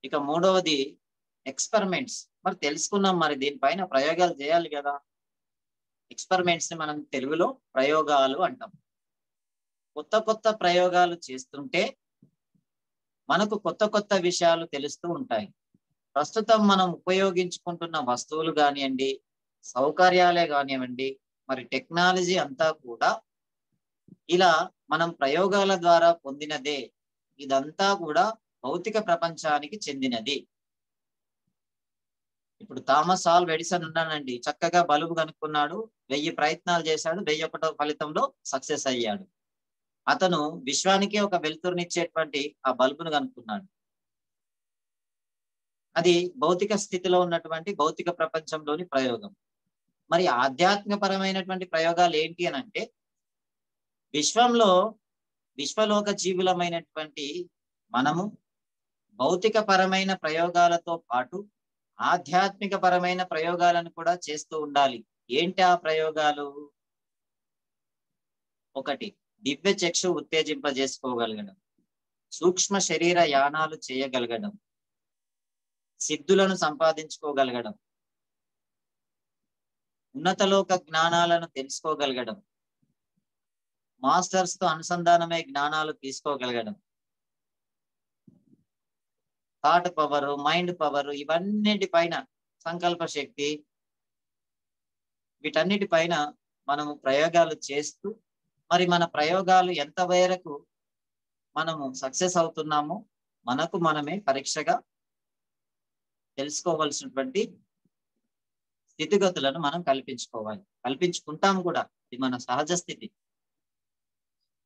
ఇక మూడవది ఎక్స్పెరిమెంట్స్. మరి తెలుసుకున్నాం, మరి దీనిపైన ప్రయోగాలు చేయాలి కదా. ఎక్స్పెరిమెంట్స్ ని మనం తెలుగులో ప్రయోగాలు అంటాం. కొత్త ప్రయోగాలు చేస్తుంటే మనకు కొత్త విషయాలు తెలుస్తూ ఉంటాయి. ప్రస్తుతం మనం ఉపయోగించుకుంటున్న వస్తువులు కానివ్వండి, సౌకర్యాలే కానివ్వండి, మరి టెక్నాలజీ అంతా కూడా ఇలా మనం ప్రయోగాల ద్వారా పొందినదే. ఇదంతా కూడా భౌతిక ప్రపంచానికి చెందినది. ఇప్పుడు థామస్ ఆల్వా ఎడిసన్ ఉన్నానండి, చక్కగా బల్బు కనుక్కున్నాడు, 1000 ప్రయత్నాలు చేశాడు, 1001వ ఫలితంలో సక్సెస్ అయ్యాడు. అతను విశ్వానికి ఒక వెలుతురునిచ్చేటువంటి ఆ బల్బును కనుక్కున్నాడు. అది భౌతిక స్థితిలో ఉన్నటువంటి భౌతిక ప్రపంచంలోని ప్రయోగం. మరి ఆధ్యాత్మిక పరమైనటువంటి ప్రయోగాలు ఏంటి అని అంటే, విశ్వలోక జీవులమైనటువంటి మనము భౌతిక పరమైన ప్రయోగాలతో పాటు ఆధ్యాత్మిక పరమైన ప్రయోగాలను కూడా చేస్తూ ఉండాలి. ఏంటి ఆ ప్రయోగాలు? ఒకటి, దివ్య చక్షు ఉత్తేజింపజేసుకోగలగడం, సూక్ష్మ శరీర యానాలు చేయగలగడం, సిద్ధులను సంపాదించుకోగలగడం, ఉన్నతలోక జ్ఞానాలను తెలుసుకోగలగడం, మాస్టర్స్ తో అనుసంధానమై జ్ఞానాలు తీసుకోగలగడం, థాట్ పవర్, మైండ్ పవర్, ఇవన్నిటిపైన సంకల్ప శక్తి, వీటన్నిటిపైన మనము ప్రయోగాలు చేస్తూ, మరి మన ప్రయోగాలు ఎంత మేరకు మనము సక్సెస్ అవుతున్నామో మనకు మనమే పరీక్షగా తెలుసుకోవాల్సినటువంటి స్థితిగతులను మనం కల్పించుకుంటాం కూడా. ఇది మన సహజ స్థితి.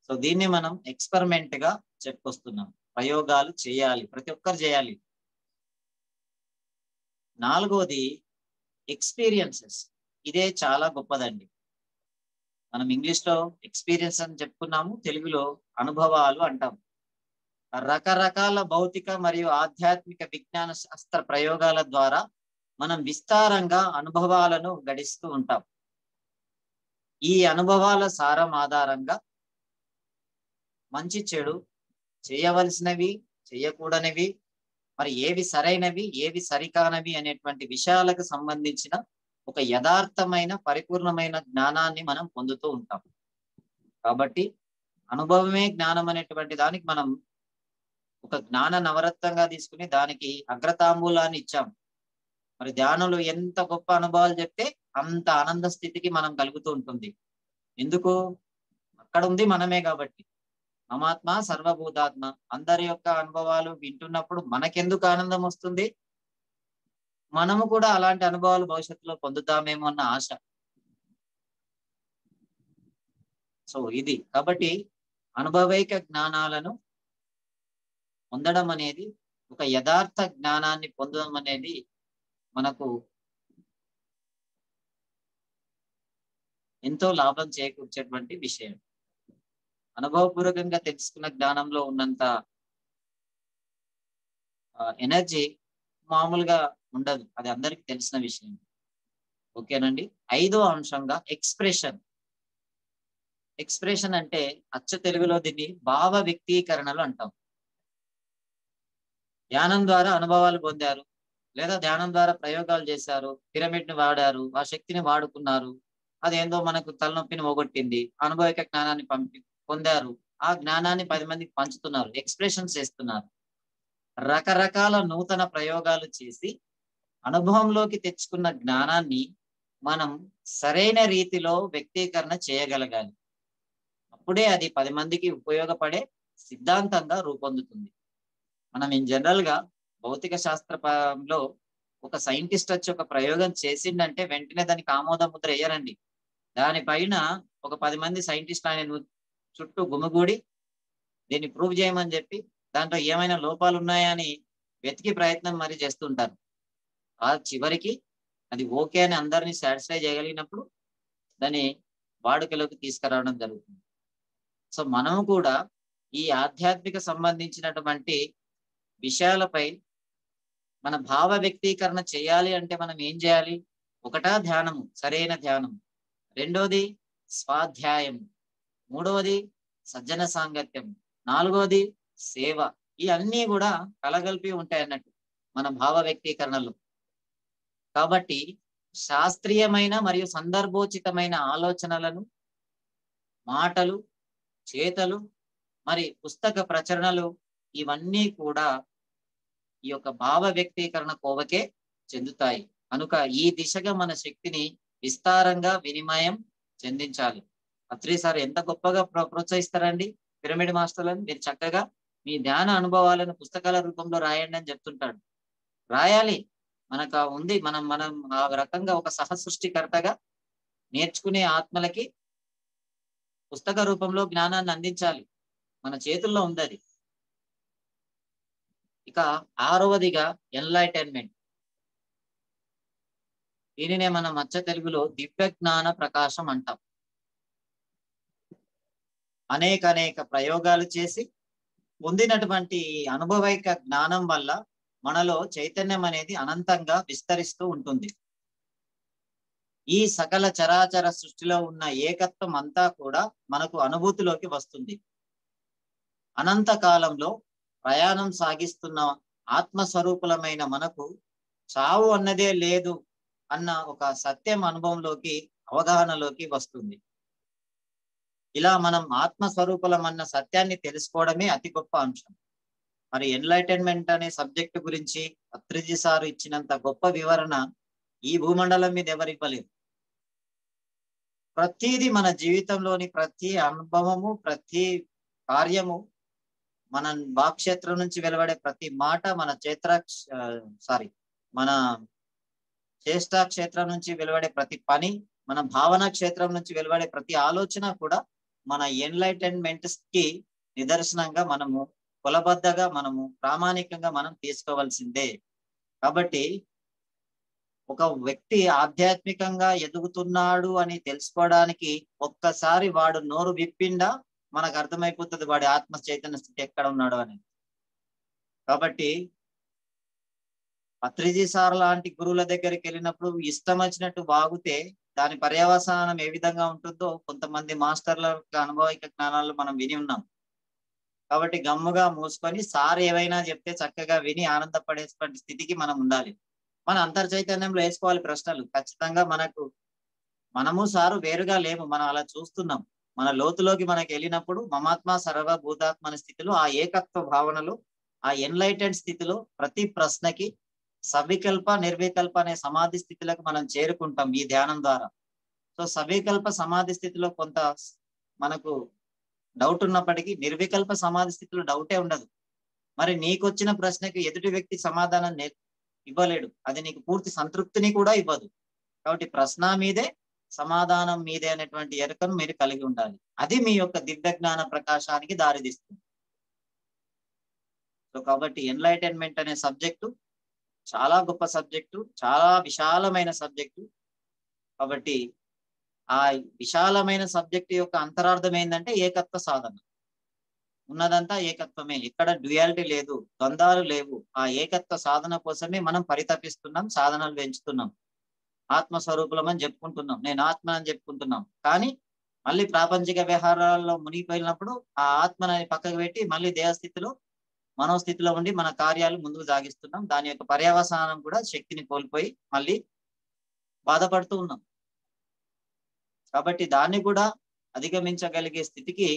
సో దీన్ని మనం ఎక్స్పెరిమెంట్ గా చెప్పుకొస్తున్నాం. ప్రయోగాలు చేయాలి, ప్రతి ఒక్కరు చేయాలి. నాలుగోది ఎక్స్పీరియన్సెస్. ఇదే చాలా గొప్పదండి. మనం ఇంగ్లీష్ లో ఎక్స్పీరియన్స్ అని చెప్పుకున్నాము, తెలుగులో అనుభవాలు అంటాం. రకరకాల భౌతిక మరియు ఆధ్యాత్మిక విజ్ఞాన శాస్త్ర ప్రయోగాల ద్వారా మనం విస్తారంగా అనుభవాలను గడిస్తూ ఉంటాం. ఈ అనుభవాల సారం ఆధారంగా మంచి చెడు, చేయవలసినవి, చేయకూడనివి, మరి ఏవి సరైనవి, ఏవి సరికానవి అనేటువంటి విషయాలకు సంబంధించిన ఒక యథార్థమైన పరిపూర్ణమైన జ్ఞానాన్ని మనం పొందుతూ ఉంటాం. కాబట్టి అనుభవమే జ్ఞానం అనేటువంటి దానికి మనం ఒక జ్ఞాన నవరత్నంగా తీసుకుని దానికి అగ్రతాంబూలాన్ని ఇచ్చాం. మరి ధ్యానంలో ఎంత గొప్ప అనుభవాలు చెప్తే అంత ఆనంద స్థితికి మనం కలుగుతూ ఉంటుంది. ఎందుకు? అక్కడ ఉంది మనమే కాబట్టి. మమాత్మ సర్వభూతాత్మ. అందరి యొక్క అనుభవాలు వింటున్నప్పుడు మనకెందుకు ఆనందం వస్తుంది? మనము కూడా అలాంటి అనుభవాలు భవిష్యత్తులో పొందుతామేమో అన్న ఆశ. సో ఇది కాబట్టి అనుభవైక జ్ఞానాలను పొందడం అనేది, ఒక యథార్థ జ్ఞానాన్ని పొందడం అనేది మనకు ఎంతో లాభం చేకూర్చేటువంటి విషయం. అనుభవపూర్వకంగా తెలుసుకున్న జ్ఞానంలో ఉన్నంత ఎనర్జీ మామూలుగా ఉండదు, అది అందరికి తెలిసిన విషయం. ఓకేనండి. 5వ అంశంగా ఎక్స్ప్రెషన్. ఎక్స్ప్రెషన్ అంటే అచ్చ తెలుగులో దీన్ని భావ వ్యక్తీకరణలు అంటాం. ధ్యానం ద్వారా అనుభవాలు పొందారు, లేదా ధ్యానం ద్వారా ప్రయోగాలు చేశారు, పిరమిడ్ ని వాడారు, ఆ శక్తిని వాడుకున్నారు, అదేందో మనకు తలనొప్పిని పోగొట్టింది, అనుభవిక జ్ఞానాన్ని పొందారు, ఆ జ్ఞానాన్ని 10 మందికి పంచుతున్నారు, ఎక్స్ప్రెషన్స్ చేస్తున్నారు. రకరకాల నూతన ప్రయోగాలు చేసి అనుభవంలోకి తెచ్చుకున్న జ్ఞానాన్ని మనం సరైన రీతిలో వ్యక్తీకరణ చేయగలగాలి. అప్పుడే అది 10 మందికి ఉపయోగపడే సిద్ధాంతంగా రూపొందుతుంది. మనం ఇన్ జనరల్ గా భౌతిక శాస్త్రంలో ఒక సైంటిస్ట్ వచ్చి ఒక ప్రయోగం చేసిండంటే వెంటనే దానికి ఆమోద ముద్ర వేయరండి. దానిపైన ఒక 10 మంది సైంటిస్ట్ ఆయన చుట్టూ గుమిగూడి దీన్ని ప్రూవ్ చేయమని చెప్పి దాంట్లో ఏమైనా లోపాలు ఉన్నాయా అని వెతికి ప్రయత్నం మరి చేస్తుంటారు. ఆ చివరికి అది ఓకే అని అందరినీ సాటిస్ఫై చేయగలిగినప్పుడు దాన్ని వాడుకలోకి తీసుకురావడం జరుగుతుంది. సో మనము కూడా ఈ ఆధ్యాత్మిక సంబంధించినటువంటి విషయాలపై మన భావ వ్యక్తీకరణ చేయాలి అంటే మనం ఏం చేయాలి? ఒకటా ధ్యానము, సరైన ధ్యానం. రెండోది స్వాధ్యాయం. మూడవది సజ్జన సాంగత్యం. నాలుగవది సేవ. ఈ అన్నీ కూడా కలగలిపి ఉంటాయి అన్నట్టు మన భావ వ్యక్తీకరణలో. కాబట్టి శాస్త్రీయమైన మరియు సందర్భోచితమైన ఆలోచనలను, మాటలు, చేతలు, మరి పుస్తక ప్రచురణలు ఇవన్నీ కూడా ఈ యొక్క భావ వ్యక్తీకరణ కోవకే చెందుతాయి. కనుక ఈ దిశగా మన శక్తిని విస్తారంగా వినిమయం చెందించాలి. అత్రి సార్ ఎంత గొప్పగా ప్రోత్సహిస్తారండి పిరమిడ్ మాస్టర్లను. మీరు చక్కగా మీ ధ్యాన అనుభవాలను పుస్తకాల రూపంలో రాయండి అని చెప్తుంటాడు. రాయాలి, మనకు ఉంది. మనం ఆ రకంగా ఒక సహ సృష్టికర్తగా నేర్చుకునే ఆత్మలకి పుస్తక రూపంలో జ్ఞానాన్ని అందించాలి. మన చేతుల్లో ఉంది అది. ఇక 6వదిగా ఎన్లైటైన్మెంట్. దీనినే మనం అచ్చ తెలుగులో దివ్య జ్ఞాన ప్రకాశం అంటాం. అనేక ప్రయోగాలు చేసి పొందినటువంటి అనుభవైక జ్ఞానం వల్ల మనలో చైతన్యం అనేది అనంతంగా విస్తరిస్తూ ఉంటుంది. ఈ సకల చరాచర సృష్టిలో ఉన్న ఏకత్వం అంతా కూడా మనకు అనుభూతిలోకి వస్తుంది. అనంత కాలంలో ప్రయాణం సాగిస్తున్న ఆత్మస్వరూపులమైన మనకు చావు అన్నదే లేదు అన్న ఒక సత్యం అనుభవంలోకి, అవగాహనలోకి వస్తుంది. ఇలా మనం ఆత్మస్వరూపులం అన్న సత్యాన్ని తెలుసుకోవడమే అతి గొప్ప అంశం. మరి ఎన్లైటైన్మెంట్ అనే సబ్జెక్టు గురించి అత్రిజీ సారు ఇచ్చినంత గొప్ప వివరణ ఈ భూమండలం మీద ఎవరు ఇవ్వలేరు. ప్రతిదీ మన జీవితంలోని ప్రతి అనుభవము, ప్రతి కార్యము, మన వాక్క్షేత్రం నుంచి వెలువడే ప్రతి మాట, మన మన చేష్టా క్షేత్రం నుంచి వెలువడే ప్రతి పని, మన భావన క్షేత్రం నుంచి వెలువడే ప్రతి ఆలోచన కూడా మన ఎన్లైటైన్మెంట్ కి నిదర్శనంగా మనము కులబద్ధగా, మనము ప్రామాణికంగా మనం తీసుకోవాల్సిందే. కాబట్టి ఒక వ్యక్తి ఆధ్యాత్మికంగా ఎదుగుతున్నాడు అని తెలుసుకోవడానికి ఒక్కసారి వాడు నోరు విప్పిండా మనకు అర్థమైపోతుంది వాడి ఆత్మ చైతన్య స్థితి ఎక్కడ ఉన్నాడు అని. కాబట్టి అత్రిజీ సార్ లాంటి గురువుల దగ్గరికి వెళ్ళినప్పుడు ఇష్టం వచ్చినట్టు వాగితే దాని పర్యవసానం ఏ విధంగా ఉంటుందో కొంతమంది మాస్టర్ల అనుభవిక జ్ఞానాలు మనం విని ఉన్నాం. కాబట్టి గమ్ముగా మూసుకొని సార్ ఏవైనా చెప్తే చక్కగా విని ఆనందపడేటువంటి స్థితికి మనం ఉండాలి. మన అంతర్చైతన్యంలో వేసుకోవాలి ప్రశ్నలు. ఖచ్చితంగా మనము సారు వేరుగా లేము, మనం అలా చూస్తున్నాం. మన లోతులోకి మనకి వెళ్ళినప్పుడు మమాత్మ సర్వభూతాత్మ అనే స్థితిలో, ఆ ఏకత్వ భావనలో, ఆ ఎన్లైటెడ్ స్థితిలో ప్రతి ప్రశ్నకి సవికల్ప నిర్వికల్ప అనే సమాధి స్థితిలోకి మనం చేరుకుంటాం ఈ ధ్యానం ద్వారా. సో సవికల్ప సమాధి స్థితిలో కొంత మనకు డౌట్ ఉన్నప్పటికీ నిర్వికల్ప సమాధి స్థితిలో డౌటే ఉండదు. మరి నీకొచ్చిన ప్రశ్నకి ఎదుటి వ్యక్తి సమాధానం ఇవ్వలేడు, అది నీకు పూర్తి సంతృప్తిని కూడా ఇవ్వదు. కాబట్టి ప్రశ్న మీదే సమాధానం మీదే అనేటువంటి ఎరుకను మీరు కలిగి ఉండాలి. అది మీ యొక్క దివ్య జ్ఞాన ప్రకాశానికి దారితీస్తుంది. సో కాబట్టి ఎన్లైటన్మెంట్ అనే సబ్జెక్టు చాలా గొప్ప సబ్జెక్టు, చాలా విశాలమైన సబ్జెక్టు. కాబట్టి ఆ విశాలమైన సబ్జెక్టు యొక్క అంతరార్థం ఏంటంటే ఏకత్వ సాధన. ఉన్నదంతా ఏకత్వమే, ఎక్కడ డ్యుయాలిటీ లేదు, ద్వంద్వాలు లేవు. ఆ ఏకత్వ సాధన కోసమే మనం పరితపిస్తున్నాం, సాధనలు పెంచుతున్నాం, ఆత్మస్వరూపులం అని చెప్పుకుంటున్నాం, నేను ఆత్మ అని చెప్పుకుంటున్నాం. కానీ మళ్ళీ ప్రాపంచిక వ్యవహారాల్లో మునిగిపోయినప్పుడు ఆ ఆత్మని పక్కకు పెట్టి మళ్ళీ దేహస్థితిలో మనోస్థితిలో ఉండి మన కార్యాలు ముందుకు సాగిస్తున్నాం. దాని యొక్క పర్యవసానం కూడా శక్తిని కోల్పోయి మళ్ళీ బాధపడుతూ ఉన్నాం. కాబట్టి దాన్ని కూడా అధిగమించగలిగే స్థితికి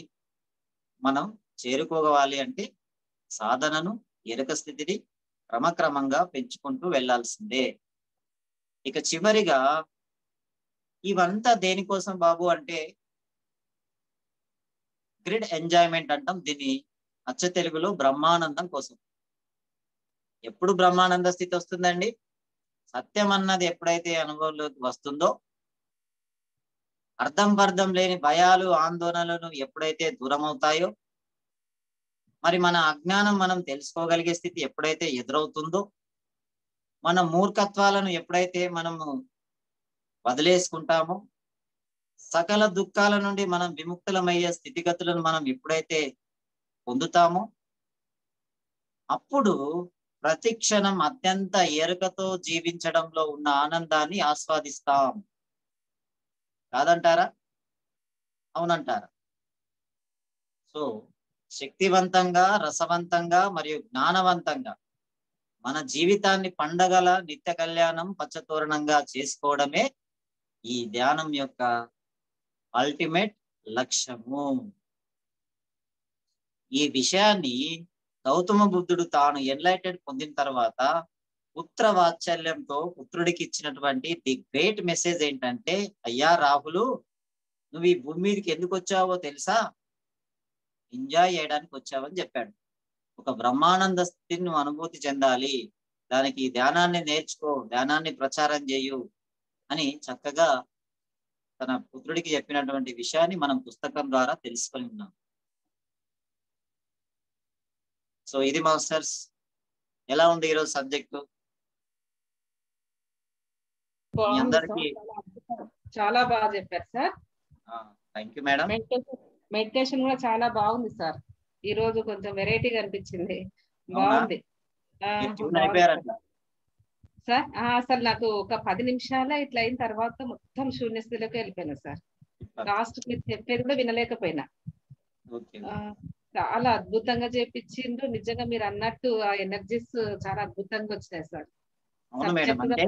మనం చేరుకోవాలి అంటే సాధనను, ఎరుక స్థితిని క్రమక్రమంగా పెంచుకుంటూ వెళ్లాల్సిందే. ఇక చివరిగా ఇవంతా దేనికోసం బాబు అంటే గ్రిడ్ ఎంజాయ్మెంట్ అంటాం దీన్ని, అచ్చ తెలుగులో బ్రహ్మానందం కోసం. ఎప్పుడు బ్రహ్మానంద స్థితి వస్తుందండి? సత్యం అన్నది ఎప్పుడైతే అనుభవంలోకి వస్తుందో, అర్థం పర్థం లేని భయాలు, ఆందోళనలను ఎప్పుడైతే దూరం అవుతాయో, మరి మన అజ్ఞానం మనం తెలుసుకోగలిగే స్థితి ఎప్పుడైతే ఎదురవుతుందో, మన మూర్ఖత్వాలను ఎప్పుడైతే మనము వదిలేసుకుంటామో, సకల దుఃఖాల నుండి మనం విముక్తులమయ్యే స్థితిగతులను మనం ఎప్పుడైతే పొందుతామో, అప్పుడు ప్రతి క్షణం అత్యంత ఎరుకతో జీవించడంలో ఉన్న ఆనందాన్ని ఆస్వాదిస్తాం. కాదంటారా? అవునంటారా? సో శక్తివంతంగా, రసవంతంగా మరియు జ్ఞానవంతంగా మన జీవితాన్ని పండగల నిత్య కళ్యాణం పచ్చతోరణంగా చేసుకోవడమే ఈ ధ్యానం యొక్క అల్టిమేట్ లక్ష్యము. ఈ విషయాన్ని గౌతమ బుద్ధుడు తాను ఎన్లైటెడ్ పొందిన తర్వాత పుత్ర వాత్సల్యంతో పుత్రుడికి ఇచ్చినటువంటి ది గ్రేట్ మెసేజ్ ఏంటంటే, అయ్యా రాహులు, నువ్వు ఈ భూమి మీదకి ఎందుకు వచ్చావో తెలుసా? ఎంజాయ్ చేయడానికి వచ్చావని చెప్పాడు. ఒక బ్రహ్మానంద స్థితిని నువ్వు అనుభూతి చెందాలి, దానికి ధ్యానాన్ని నేర్చుకో, ధ్యానాన్ని ప్రచారం చేయు అని చక్కగా తన పుత్రుడికి చెప్పినటువంటి విషయాన్ని మనం పుస్తకం ద్వారా తెలుసుకొని ఉన్నాం. సో ఇది మాస్టర్స్, ఎలా ఉంది ఈరోజు సబ్జెక్టు? అందరికి చాలా బాగా చెప్పారు sir. Thank you madam. Meditation కూడా చాలా బాగుంది సార్. ఈ రోజు కొంచెం వెరైటీగా అనిపించింది, బాగుంది సార్. అసలు నాకు ఒక 10 నిమిషాలే ఇట్లా అయిన తర్వాత మొత్తం శూన్యస్థితిలోకి వెళ్ళిపోయినా సార్. లాస్ట్ మీరు చెప్పేది కూడా వినలేకపోయినా. చాలా అద్భుతంగా చేపించిండ్రు. నిజంగా మీరు అన్నట్టు ఆ ఎనర్జీస్ చాలా అద్భుతంగా వచ్చినాయి సార్. అవును మేడం. అంటే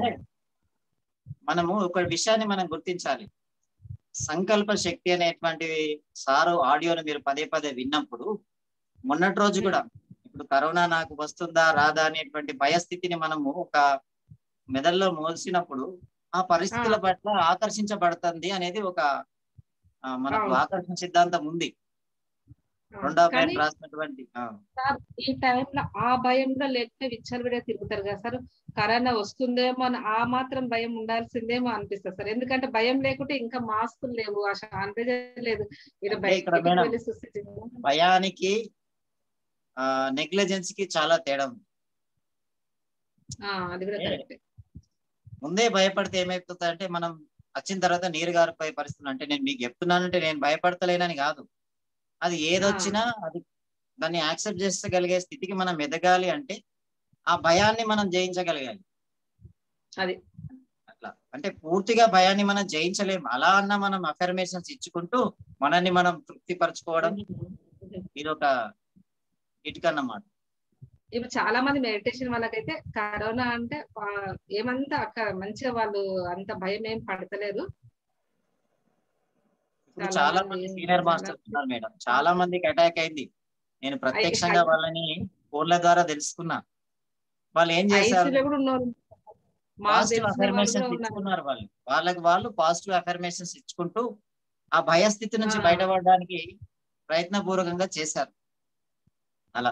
మనము ఒక విషయాన్ని మనం గుర్తించాలి. సంకల్ప శక్తి అనేటువంటి సారు ఆడియోను మీరు పదే పదే విన్నప్పుడు, మొన్నటి రోజు కూడా ఇప్పుడు కరోనా నాకు వస్తుందా రాదా అనేటువంటి భయస్థితిని మనము ఒక మెదడులో మోసినప్పుడు ఆ పరిస్థితుల పట్ల ఆకర్షించబడుతుంది అనేది ఒక మనకు ఆకర్షణ సిద్ధాంతం ఉంది. రాసినటువంటి ఈ టైంలో ఆ భయంలో లేకపోతే విచ్చలవిడిగా తిరుగుతారు కదా సార్. కరోనా వస్తుందేమో అని ఆ మాత్రం భయం ఉండాల్సిందేమో అనిపిస్తుంది సార్. ఎందుకంటే భయం లేకుంటే ఇంకా మాస్కులు లేవు, ఆ శానిటైజర్ లేదు. భయానికి నెగ్లిజెన్స్ కి చాలా తేడా ఉంది. అది కూడా కరెక్ట్. ముందే భయపడితే ఏమైపోతుంది అంటే, మనం వచ్చిన తర్వాత నీరు గారిపోయే పరిస్థితులు. అంటే నేను మీకు చెప్తున్నానంటే నేను భయపడతలేనని కాదు, అది ఏదొచ్చినా అది దాన్ని యాక్సెప్ట్ చేసుకోగలిగే స్థితికి మనం ఎదగాలి అంటే ఆ భయాన్ని మనం జయించగలగాలి. అది అట్లా అంటే పూర్తిగా భయాన్ని మనం జయించలేము. అలా అన్న మనం అఫర్మేషన్స్ ఇచ్చుకుంటూ మనల్ని మనం తృప్తిపరచుకోవడం ఇది ఒక ఇటుకన్నమాట. ఇప్పుడు చాలా మంది మెడిటేషన్ వాళ్ళకైతే కరోనా అంటే ఏమంతా అక్కడ మంచిగా వాళ్ళు అంత భయం ఏం పడతలేదు. చాలా మంది సీనియర్ మాస్టర్స్ ఉన్నారు మేడం, చాలా మందికి అటాక్ అయింది. నేను ప్రత్యక్షంగా వాళ్ళని ఫోన్ల ద్వారా తెలుసుకున్నా. వాళ్ళు ఏం చేశారు, పాజిటివ్ అఫర్మేషన్స్ ఇచ్చుకున్నారు. వాళ్ళు పాజిటివ్ అఫర్మేషన్స్ ఇచ్చుకుంటూ ఆ భయస్థితి నుంచి బయటపడడానికి ప్రయత్నపూర్వకంగా చేశారు. అలా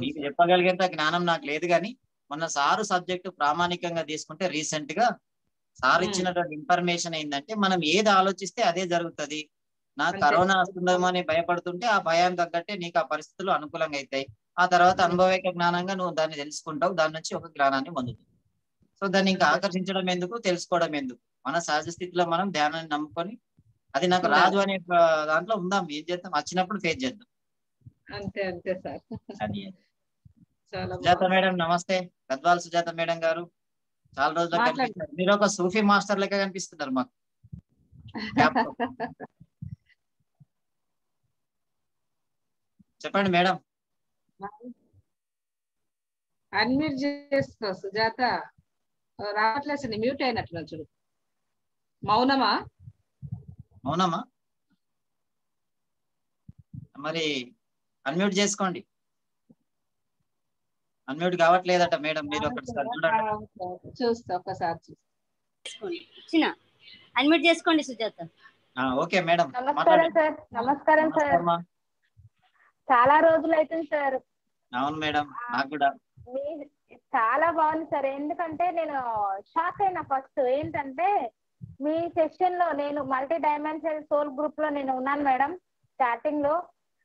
మీకు చెప్పగలిగేంత జ్ఞానం నాకు లేదు, కానీ మొన్న సారు సబ్జెక్టు ప్రామాణికంగా తీసుకుంటే రీసెంట్ గా సార్ ఇచ్చినటువంటి ఇన్ఫర్మేషన్ ఏంటంటే మనం ఏది ఆలోచిస్తే అదే జరుగుతుంది. నాకు కరోనా వస్తుందేమో అని భయపడుతుంటే ఆ భయం తగ్గట్టే నీకు ఆ పరిస్థితులు అనుకూలంగా అవుతాయి. ఆ తర్వాత అనుభవిక జ్ఞానంగా నువ్వు దాన్ని తెలుసుకుంటావు, దాని నుంచి ఒక జ్ఞానాన్ని పొందుతావు. సో దాన్ని ఇంకా ఆకర్షించడం ఎందుకు, తెలుసుకోవడం ఎందుకు? మన సహజ స్థితిలో మనం ధ్యానాన్ని నమ్ముకొని అది నాకు రాదు అనే దాంట్లో ఉందాం, ఏం చేద్దాం, వచ్చినప్పుడు ఫేస్ చేద్దాం. అంతే అంతే సార్. అది చాలా సుజాత మేడం నమస్తే. గద్వాల్ సుజాత మేడం గారు, చాలా రోజులు కనిపించారు. మీరు ఒక సూఫీ మాస్టర్ లెక్క కనిపిస్తున్నారు మాకు. చెప్పండి మేడం. అన్మ్యూట్ చేసుకో సుజాత, రావట్లేదు, మ్యూట్ అయినట్లు చూడు. మౌనమా మౌనమా? మరి అన్మ్యూట్ చేసుకోండి. అన్మ్యూట్ కావట్లేదట మేడం, మీరు ఒకసారి చూడండి. చూస్తా, ఒకసారి చూసుకోండి. అన్మ్యూట్ చేసుకోండి సుజాత. Okay madam. నమస్కారం సార్. నమస్కారం సార్. చాలా రోజులు అవుతుంది సార్. అవును మేడం, నాకు కూడా. చాలా బాగుంది సార్. ఎందుకంటే నేను షాక్ అయినా ఫస్ట్ ఏంటంటే మీ సెషన్ లో నేను మల్టీ డైమెన్షనల్ సోల్ గ్రూప్ లో నేను ఉన్నాను మేడం. స్టార్టింగ్ లో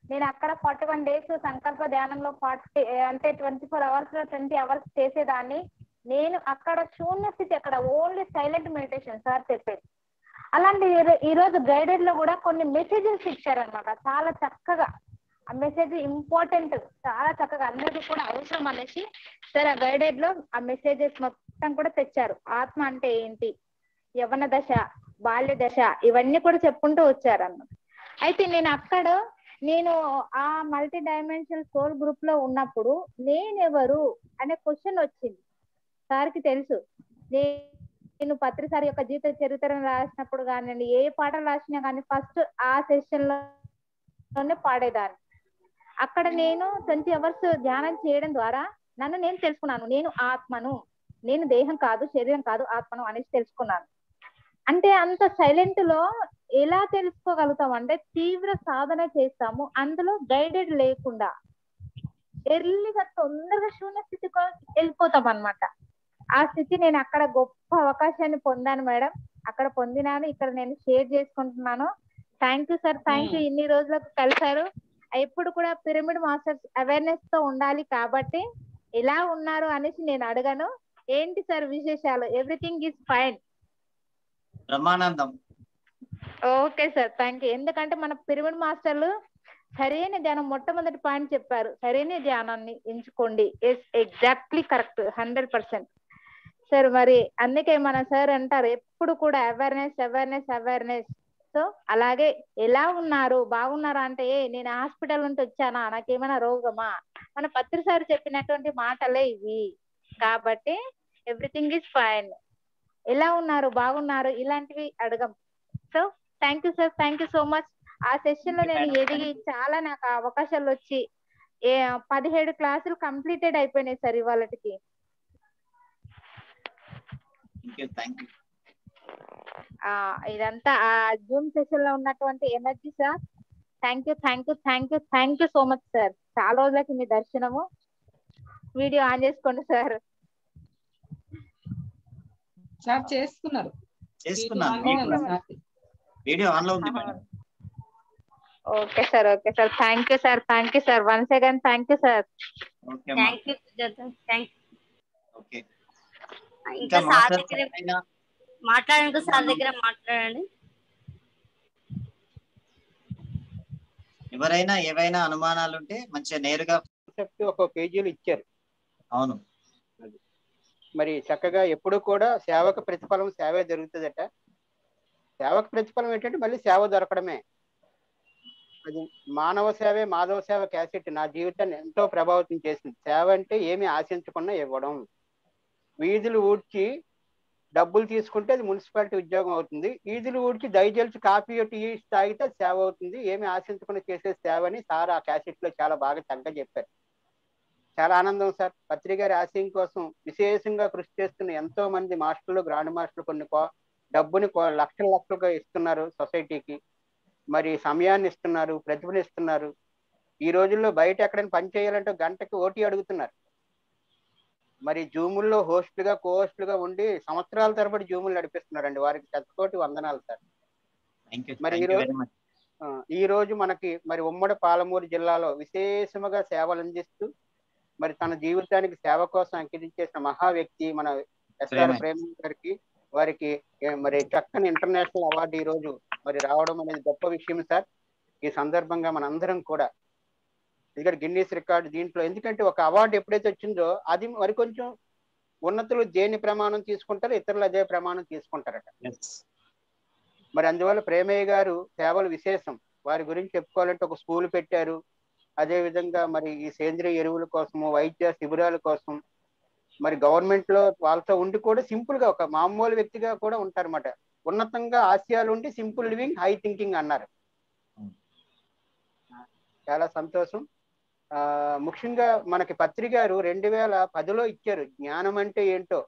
నేను అక్కడ 41 days సంకల్ప ధ్యానంలో 24 hours లో 20 hours చేసేదాన్ని. నేను అక్కడ శూన్య స్థితి, అక్కడ ఓన్లీ సైలెంట్ మెడిటేషన్ సార్ చెప్పేది. అలాంటి ఈ రోజు గైడెడ్ లో కూడా కొన్ని మెసేజెస్ ఇచ్చారనమాట, చాలా చక్కగా. ఆ మెసేజ్ ఇంపార్టెంట్, చాలా చక్కగా అందరికీ కూడా అవసరం అనేసి సార్ ఆ గైడెడ్ లో ఆ మెసేజెస్ మొత్తం కూడా తెచ్చారు. ఆత్మ అంటే ఏంటి, యవ్వన దశ, బాల్య దశ, ఇవన్నీ కూడా చెప్పుకుంటూ వచ్చారు అన్నమాట. అయితే నేను ఆ మల్టీ డైమెన్షనల్ సోల్ గ్రూప్ లో ఉన్నప్పుడు నేనెవరు అనే క్వశ్చన్ వచ్చింది. సార్కి తెలుసు, నేను పత్రిసారి యొక్క జీవిత చరిత్రను రాసినప్పుడు కానివ్వండి, ఏ పాటలు రాసినా కానీ ఫస్ట్ ఆ సెషన్ లోనే పాడేదాన్ని. అక్కడ నేను 20 hours ధ్యానం చేయడం ద్వారా నన్ను నేను తెలుసుకున్నాను. నేను ఆత్మను, నేను దేహం కాదు, శరీరం కాదు, ఆత్మను అనేసి తెలుసుకున్నాను. అంటే అంత సైలెంట్ లో ఎలా తెలుసుకోగలుగుతాం అంటే తీవ్ర సాధన చేస్తాము, అందులో గైడెడ్ లేకుండా ఎర్లీగా తొందరగా శూన్య స్థితికి వెళ్ళిపోతాం అనమాట. ఆ స్థితి నేను అక్కడ గొప్ప అవకాశాన్ని పొందాను మేడం. అక్కడ పొందినాను, ఇక్కడ నేను షేర్ చేసుకుంటున్నాను. Thank you sir, thank you. ఇన్ని రోజులకు కలిసారు. ఎప్పుడు కూడా పిరమిడ్ మాస్టర్స్ అవేర్నెస్ తో ఉండాలి కాబట్టి ఎలా ఉన్నారు అనేసి నేను అడగను. ఏంటి సార్ విశేషాలు? Everything is fine. Brahmanandam. Okay sir, thank you. ఎందుకంటే మన పిరమిడ్ మాస్టర్లు సరైన ధ్యానం మొట్టమొదటి పాయింట్ చెప్పారు, సరైన ధ్యానాన్ని ఎంచుకోండి. Exactly correct, 100%. సార్ మరి అందుకే మన సార్ అంటారు ఎప్పుడు కూడా అవేర్నెస్ అవేర్నెస్ అవేర్నెస్. సో అలాగే ఎలా ఉన్నారు, బాగున్నారా అంటే నేను హాస్పిటల్ నుంచి వచ్చానా, నాకేమైనా రోగమా, మన పత్రి సార్ చెప్పినటువంటి మాటలే ఇవి. కాబట్టి ఎవ్రీథింగ్ ఈజ్ ఫైన్. ఎలా ఉన్నారు, బాగున్నారు, ఇలాంటివి అడగం. So thank you sir, thank you so much. ఆ సెషన్ లో నేను ఎదిగి చాలా నాకు అవకాశాలు వచ్చి 17 క్లాసులు కంప్లీటెడ్ అయిపోయినాయి సార్ ఇవాళకి. ఇదంతా ఆ జూమ్ సెషన్ లో ఉన్నటువంటి energy sir. Thank you, thank you, thank you, thank you so much sir. చాలా రోజులకి మీ దర్శనము. వీడియో ఆన్ చేసుకోండి సార్. సార్ చేసుకున్నారు, వీడియో ఆన్ లో ఉంది madam. Okay sir, okay sir, thank you sir, thank you sir, once again thank you sir. Thank you Sujatha, thank you. Okay, ఇంకా sir దగ్గర మాట్లాడండి, సార్ దగ్గర మాట్లాడండి. ఎవరైనా ఏవైనా అనుమానాలు ఉంటే మంచిగా నేరుగా ఒక పేజీలు ఇచ్చారు. అవును, మరి చక్కగా ఎప్పుడు కూడా సేవక ప్రతిఫలం సేవే జరుగుతుందట. సేవక ప్రతిఫలం ఏంటంటే మళ్ళీ సేవ దొరకడమే. అది మానవ సేవే మాధవ సేవ క్యాసెట్ నా జీవితాన్ని ఎంతో ప్రభావితం చేసింది. సేవ అంటే ఏమి ఆశించకుండా ఇవ్వడం. వీధులు ఊడ్చి డబ్బులు తీసుకుంటే అది మున్సిపాలిటీ ఉద్యోగం అవుతుంది. వీధులు ఊడ్చి దయచేసి కాఫీ టీ తాగితే సేవ అవుతుంది. ఏమి ఆశించకుండా చేసే సేవ అని సార్ ఆ క్యాసెట్ లో చాలా బాగా చక్కగా చెప్పారు. చాలా ఆనందం సార్. పత్రి గారి ఆశయం కోసం విశేషంగా కృషి చేస్తున్న ఎంతో మంది మాస్టర్లు, గ్రాండ్ మాస్టర్లు కొన్ని డబ్బుని లక్షలుగా ఇస్తున్నారు సొసైటీకి. మరి సమయాన్ని ఇస్తున్నారు, ప్రతిభనిస్తున్నారు. ఈ రోజుల్లో బయట ఎక్కడైనా పని చేయాలంటే గంటకి ఓటీ అడుగుతున్నారు. మరి జూముల్లో హోస్టులుగా కోహోస్టులుగా ఉండి సంవత్సరాల తరబడి జూములు నడిపిస్తున్నారండి. వారికి శతకోటి వందనాలు సార్. మరి ఈ రోజు మనకి మరి ఉమ్మడి పాలమూరు జిల్లాలో విశేషముగా సేవలు అందిస్తూ మరి తన జీవితానికి సేవ కోసం అంకితం చేసిన మహా వ్యక్తి మన ఎస్ఆర్ ప్రేమ గారికి, వారికి మరి చక్కని ఇంటర్నేషనల్ అవార్డు ఈ రోజు మరి రావడం అనేది గొప్ప విషయం సార్. ఈ సందర్భంగా మన అందరం కూడా ఇక్కడ గిన్నీస్ రికార్డు దీంట్లో, ఎందుకంటే ఒక అవార్డు ఎప్పుడైతే వచ్చిందో అది మరి కొంచెం ఉన్నతులు దేని ప్రమాణం తీసుకుంటారో ఇతరులు అదే ప్రమాణం తీసుకుంటారట. మరి అందువల్ల ప్రేమయ్య గారు సేవలు విశేషం. వారి గురించి చెప్పుకోవాలంటే ఒక స్కూల్ పెట్టారు. అదే విధంగా మరి ఈ సేంద్రియ ఎరువుల కోసము, వైద్య శిబిరాల కోసం మరి గవర్నమెంట్ లో వాళ్ళతో ఉండి కూడా సింపుల్ గా ఒక మామూలు వ్యక్తిగా కూడా ఉంటారన్నమాట. ఉన్నతంగా ఆశయాలు ఉండి సింపుల్ లివింగ్ హై థింకింగ్ అన్నారు. చాలా సంతోషం. ముఖ్యంగా మనకి పత్రి గారు 2010లో ఇచ్చారు జ్ఞానం అంటే ఏంటో.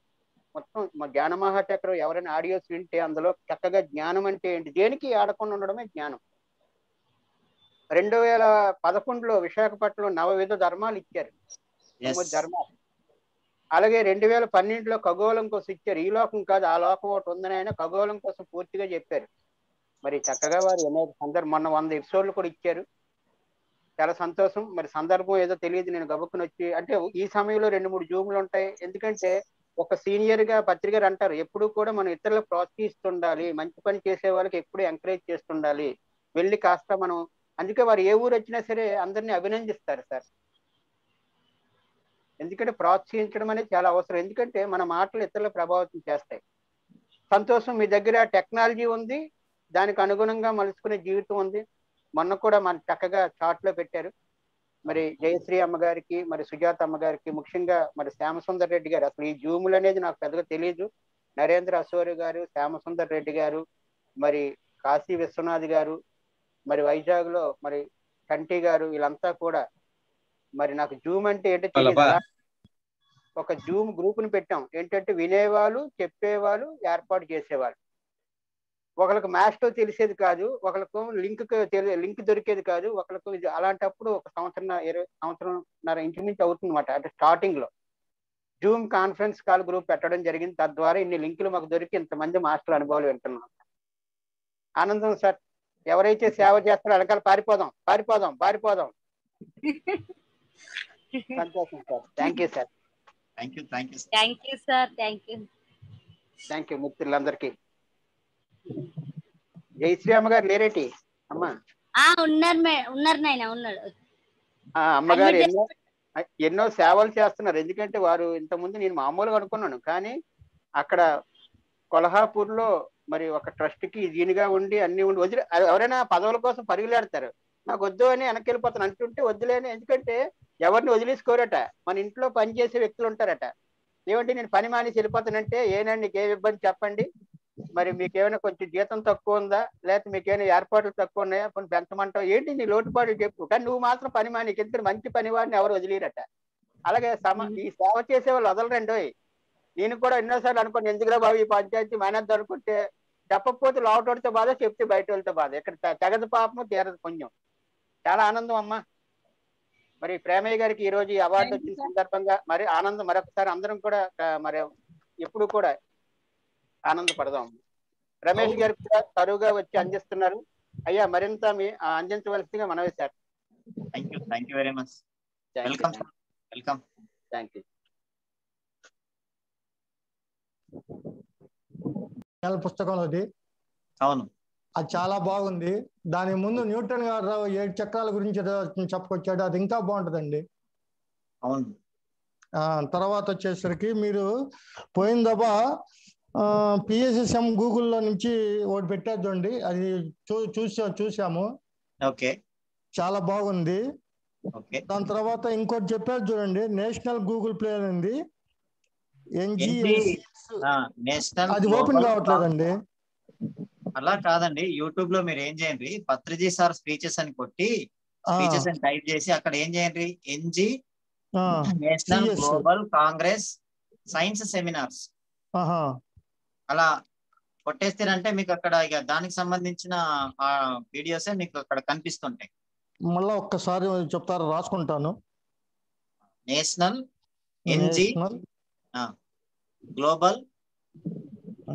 మొత్తం మా జ్ఞాన మహాచక్రం ఎవరైనా ఆడియోస్ వింటే అందులో చక్కగా జ్ఞానం అంటే ఏంటి, దేనికి ఆడకుండా ఉండడమే జ్ఞానం. 2011లో విశాఖపట్నంలో 9 ధర్మాలు ఇచ్చారు, 9 ధర్మాలు. అలాగే 2012లో ఖగోళం కోసం ఇచ్చారు. ఈ లోకం కాదు ఆ లోకం ఒకటి ఉందని ఆయన ఖగోళం కోసం పూర్తిగా చెప్పారు. మరి చక్కగా వారు మొన్న 100 ఎపిసోడ్లు కూడా ఇచ్చారు. చాలా సంతోషం. మరి సందర్భం ఏదో తెలియదు, నేను గబుక్కుని వచ్చి అంటే ఈ సమయంలో 2-3 జూములు ఉంటాయి. ఎందుకంటే ఒక సీనియర్ గా పత్రికలు అంటారు ఎప్పుడు కూడా మనం ఇతరులకు ప్రోత్సహిస్తుండాలి, మంచి పని చేసే వాళ్ళకి ఎప్పుడు ఎంకరేజ్ చేస్తుండాలి, వెళ్ళి కాస్త మనం. అందుకే వారు ఏ ఊరు వచ్చినా సరే అందరినీ అభినందిస్తారు సార్. ఎందుకంటే ప్రోత్సహించడం అనేది చాలా అవసరం, ఎందుకంటే మన మాటలు ఇతరులకు ప్రభావితం చేస్తాయి. సంతోషం, మీ దగ్గర టెక్నాలజీ ఉంది, దానికి అనుగుణంగా మలుచుకునే జీవితం ఉంది. మొన్న కూడా మన చక్కగా చాట్లో పెట్టారు. మరి జయశ్రీ అమ్మగారికి, మరి సుజాత అమ్మగారికి, ముఖ్యంగా మరి శ్యామసుందర్ రెడ్డి గారు, అసలు ఈ జూములు అనేది నాకు పెద్దగా తెలియదు. నరేంద్ర అసోరి గారు, శ్యామసుందర్ రెడ్డి గారు, మరి కాశీ విశ్వనాథ్ గారు, మరి వైజాగ్ లో మరి కంటి గారు, వీళ్ళంతా కూడా మరి నాకు జూమ్ అంటే ఏంటో తెలియదు. ఒక జూమ్ గ్రూప్ ని పెట్టాం. ఏంటంటే వినేవాళ్ళు, చెప్పేవాళ్ళు, ఏర్పాటు చేసేవాళ్ళు. ఒకరికి మాస్టర్ తెలిసేది కాదు, ఒకరికి లింక్ దొరికేది కాదు, ఒకరికి. అలాంటప్పుడు ఒక సంవత్సరంన్నర ఇంచుమించు అవుతుందన్నమాట. అంటే స్టార్టింగ్ లో జూమ్ కాన్ఫరెన్స్ కాల్ గ్రూప్ పెట్టడం జరిగింది. తద్వారా ఇన్ని లింకులు మాకు దొరికి ఇంతమంది మాస్టర్ల అనుభవాలు వింటున్నాం. ఆనందం సార్. ఎవరైతే సేవ చేస్తారో వెనకాల పారిపోదాం. సంతోషం sir. Thank you sir. Thank you మిత్రులందరికీ. జయశ్రీరామ గారు లేరేటి అమ్మా? ఉన్నారు నాయన, ఉన్నాడు. అమ్మగారు ఎన్నో సేవలు చేస్తున్నారు. ఎందుకంటే వారు ఇంతకుముందు నేను మామూలుగా అనుకున్నాను, కానీ అక్కడ కొల్హాపూర్ లో మరి ఒక ట్రస్ట్ కి దీనిగా ఉండి అన్ని ఉండి వదిలే. ఎవరైనా పదవుల కోసం పరుగులాడతారు, నాకు వద్దు అని వెనక్కి వెళ్ళిపోతాను అంటుంటే వద్దులేని. ఎందుకంటే ఎవరిని వదిలేసుకోరట, మన ఇంట్లో పనిచేసే వ్యక్తులు ఉంటారట. ఏమంటే నేను పని మానేసి వెళ్ళిపోతానంటే, ఏనండి నీకు ఏ ఇబ్బంది చెప్పండి, మరి మీకేమైనా కొంచెం జీతం తక్కువ ఉందా, లేకపోతే మీకేమైనా ఏర్పాట్లు తక్కువ ఉన్నాయా, కొన్ని పెంచమంటావు ఏంటి, నీ లోటుపాటు చెప్పు, కానీ నువ్వు మాత్రం పని మానేకి. ఎందుకంటే మంచి పని వాడిని ఎవరు వదిలేరట. అలాగే ఈ సేవ చేసే వాళ్ళు వదలరండి. నేను కూడా ఎన్నోసార్లు అనుకోండి, ఎందుకురా బాబు ఈ పంచాయతీ మానేద్దాం అనుకుంటే, చెప్పకపోతే లోపడితో బాధ, చెప్తే బయట వాళ్ళతో బాధ. ఇక్కడ తెగదు పాపము, తీరదు పుణ్యం. చాలా ఆనందం అమ్మా. మరి ప్రేమయ్య గారికి ఈ రోజు ఈ అవార్డు వచ్చిన సందర్భంగా మరి ఆనందం. మరొకసారి అందరం కూడా మరి ఎప్పుడు కూడా ఆనందపడదాం. రమేష్ గారు కూడా తరువుగా వచ్చి అందిస్తున్నారు. అయ్యా మరింత అందించవలసిందిగా మనవి sir. Thank you very much. Welcome. Thank you. పుస్తకం అది. అవును, అది చాలా బాగుంది. దాని ముందు న్యూటన్ గారు 7 చక్రాల గురించి చెప్పుకొచ్చాడు, అది ఇంకా బాగుంటదండి. అవును. తర్వాత వచ్చేసరికి మీరు పోయిన దఫా PSSM గూగుల్లో నుంచి ఒకటి పెట్టేద్దండి, అది చూసాము. ఓకే, చాలా బాగుంది. దాని తర్వాత ఇంకోటి చెప్పారు చూడండి, నేషనల్ గూగుల్ ప్లే ఉంది, అది ఓపెన్ కావట్లేదండి. అలా కాదండి, యూట్యూబ్ లో మీరు ఏం చేయండి, పత్రిజీ సార్ స్పీచెస్ అని కొట్టి స్పీచెస్ అని టైప్ చేసి అక్కడ ఏం చేయండి, NG national global Congress science seminars అలా కొట్టేస్తారంటే మీకు అక్కడ ఇక దానికి సంబంధించిన ఆ వీడియోసే మీకు అక్కడ కనిపిస్తుంటాయి. మళ్ళా ఒక్కసారి చెప్తారు, రాసుకుంటాను. National global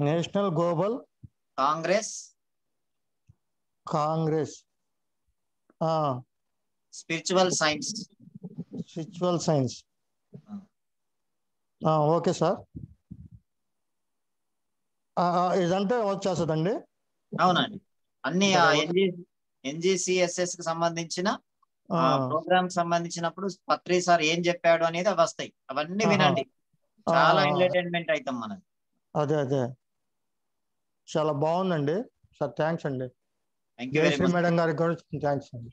national global Congress Congress spiritual science. Spiritual science. Okay sir. ఇదంతా వచ్చేస్తుందండి. అవునండి, అన్ని NGCSS కి సంబంధించిన ప్రోగ్రామ్ సంబంధించినప్పుడు పత్రి సార్ ఏం చెప్పాడు అనేది అవి వస్తాయి. అవన్నీ వినండి, చాలా ఎంటర్టైన్మెంట్ అవుతాం మనది. అదే చాలా బాగుందండి సార్. థ్యాంక్స్ అండి. Thank you very Jayashree much. Madam గారికి కూడా థ్యాంక్స్ అండి.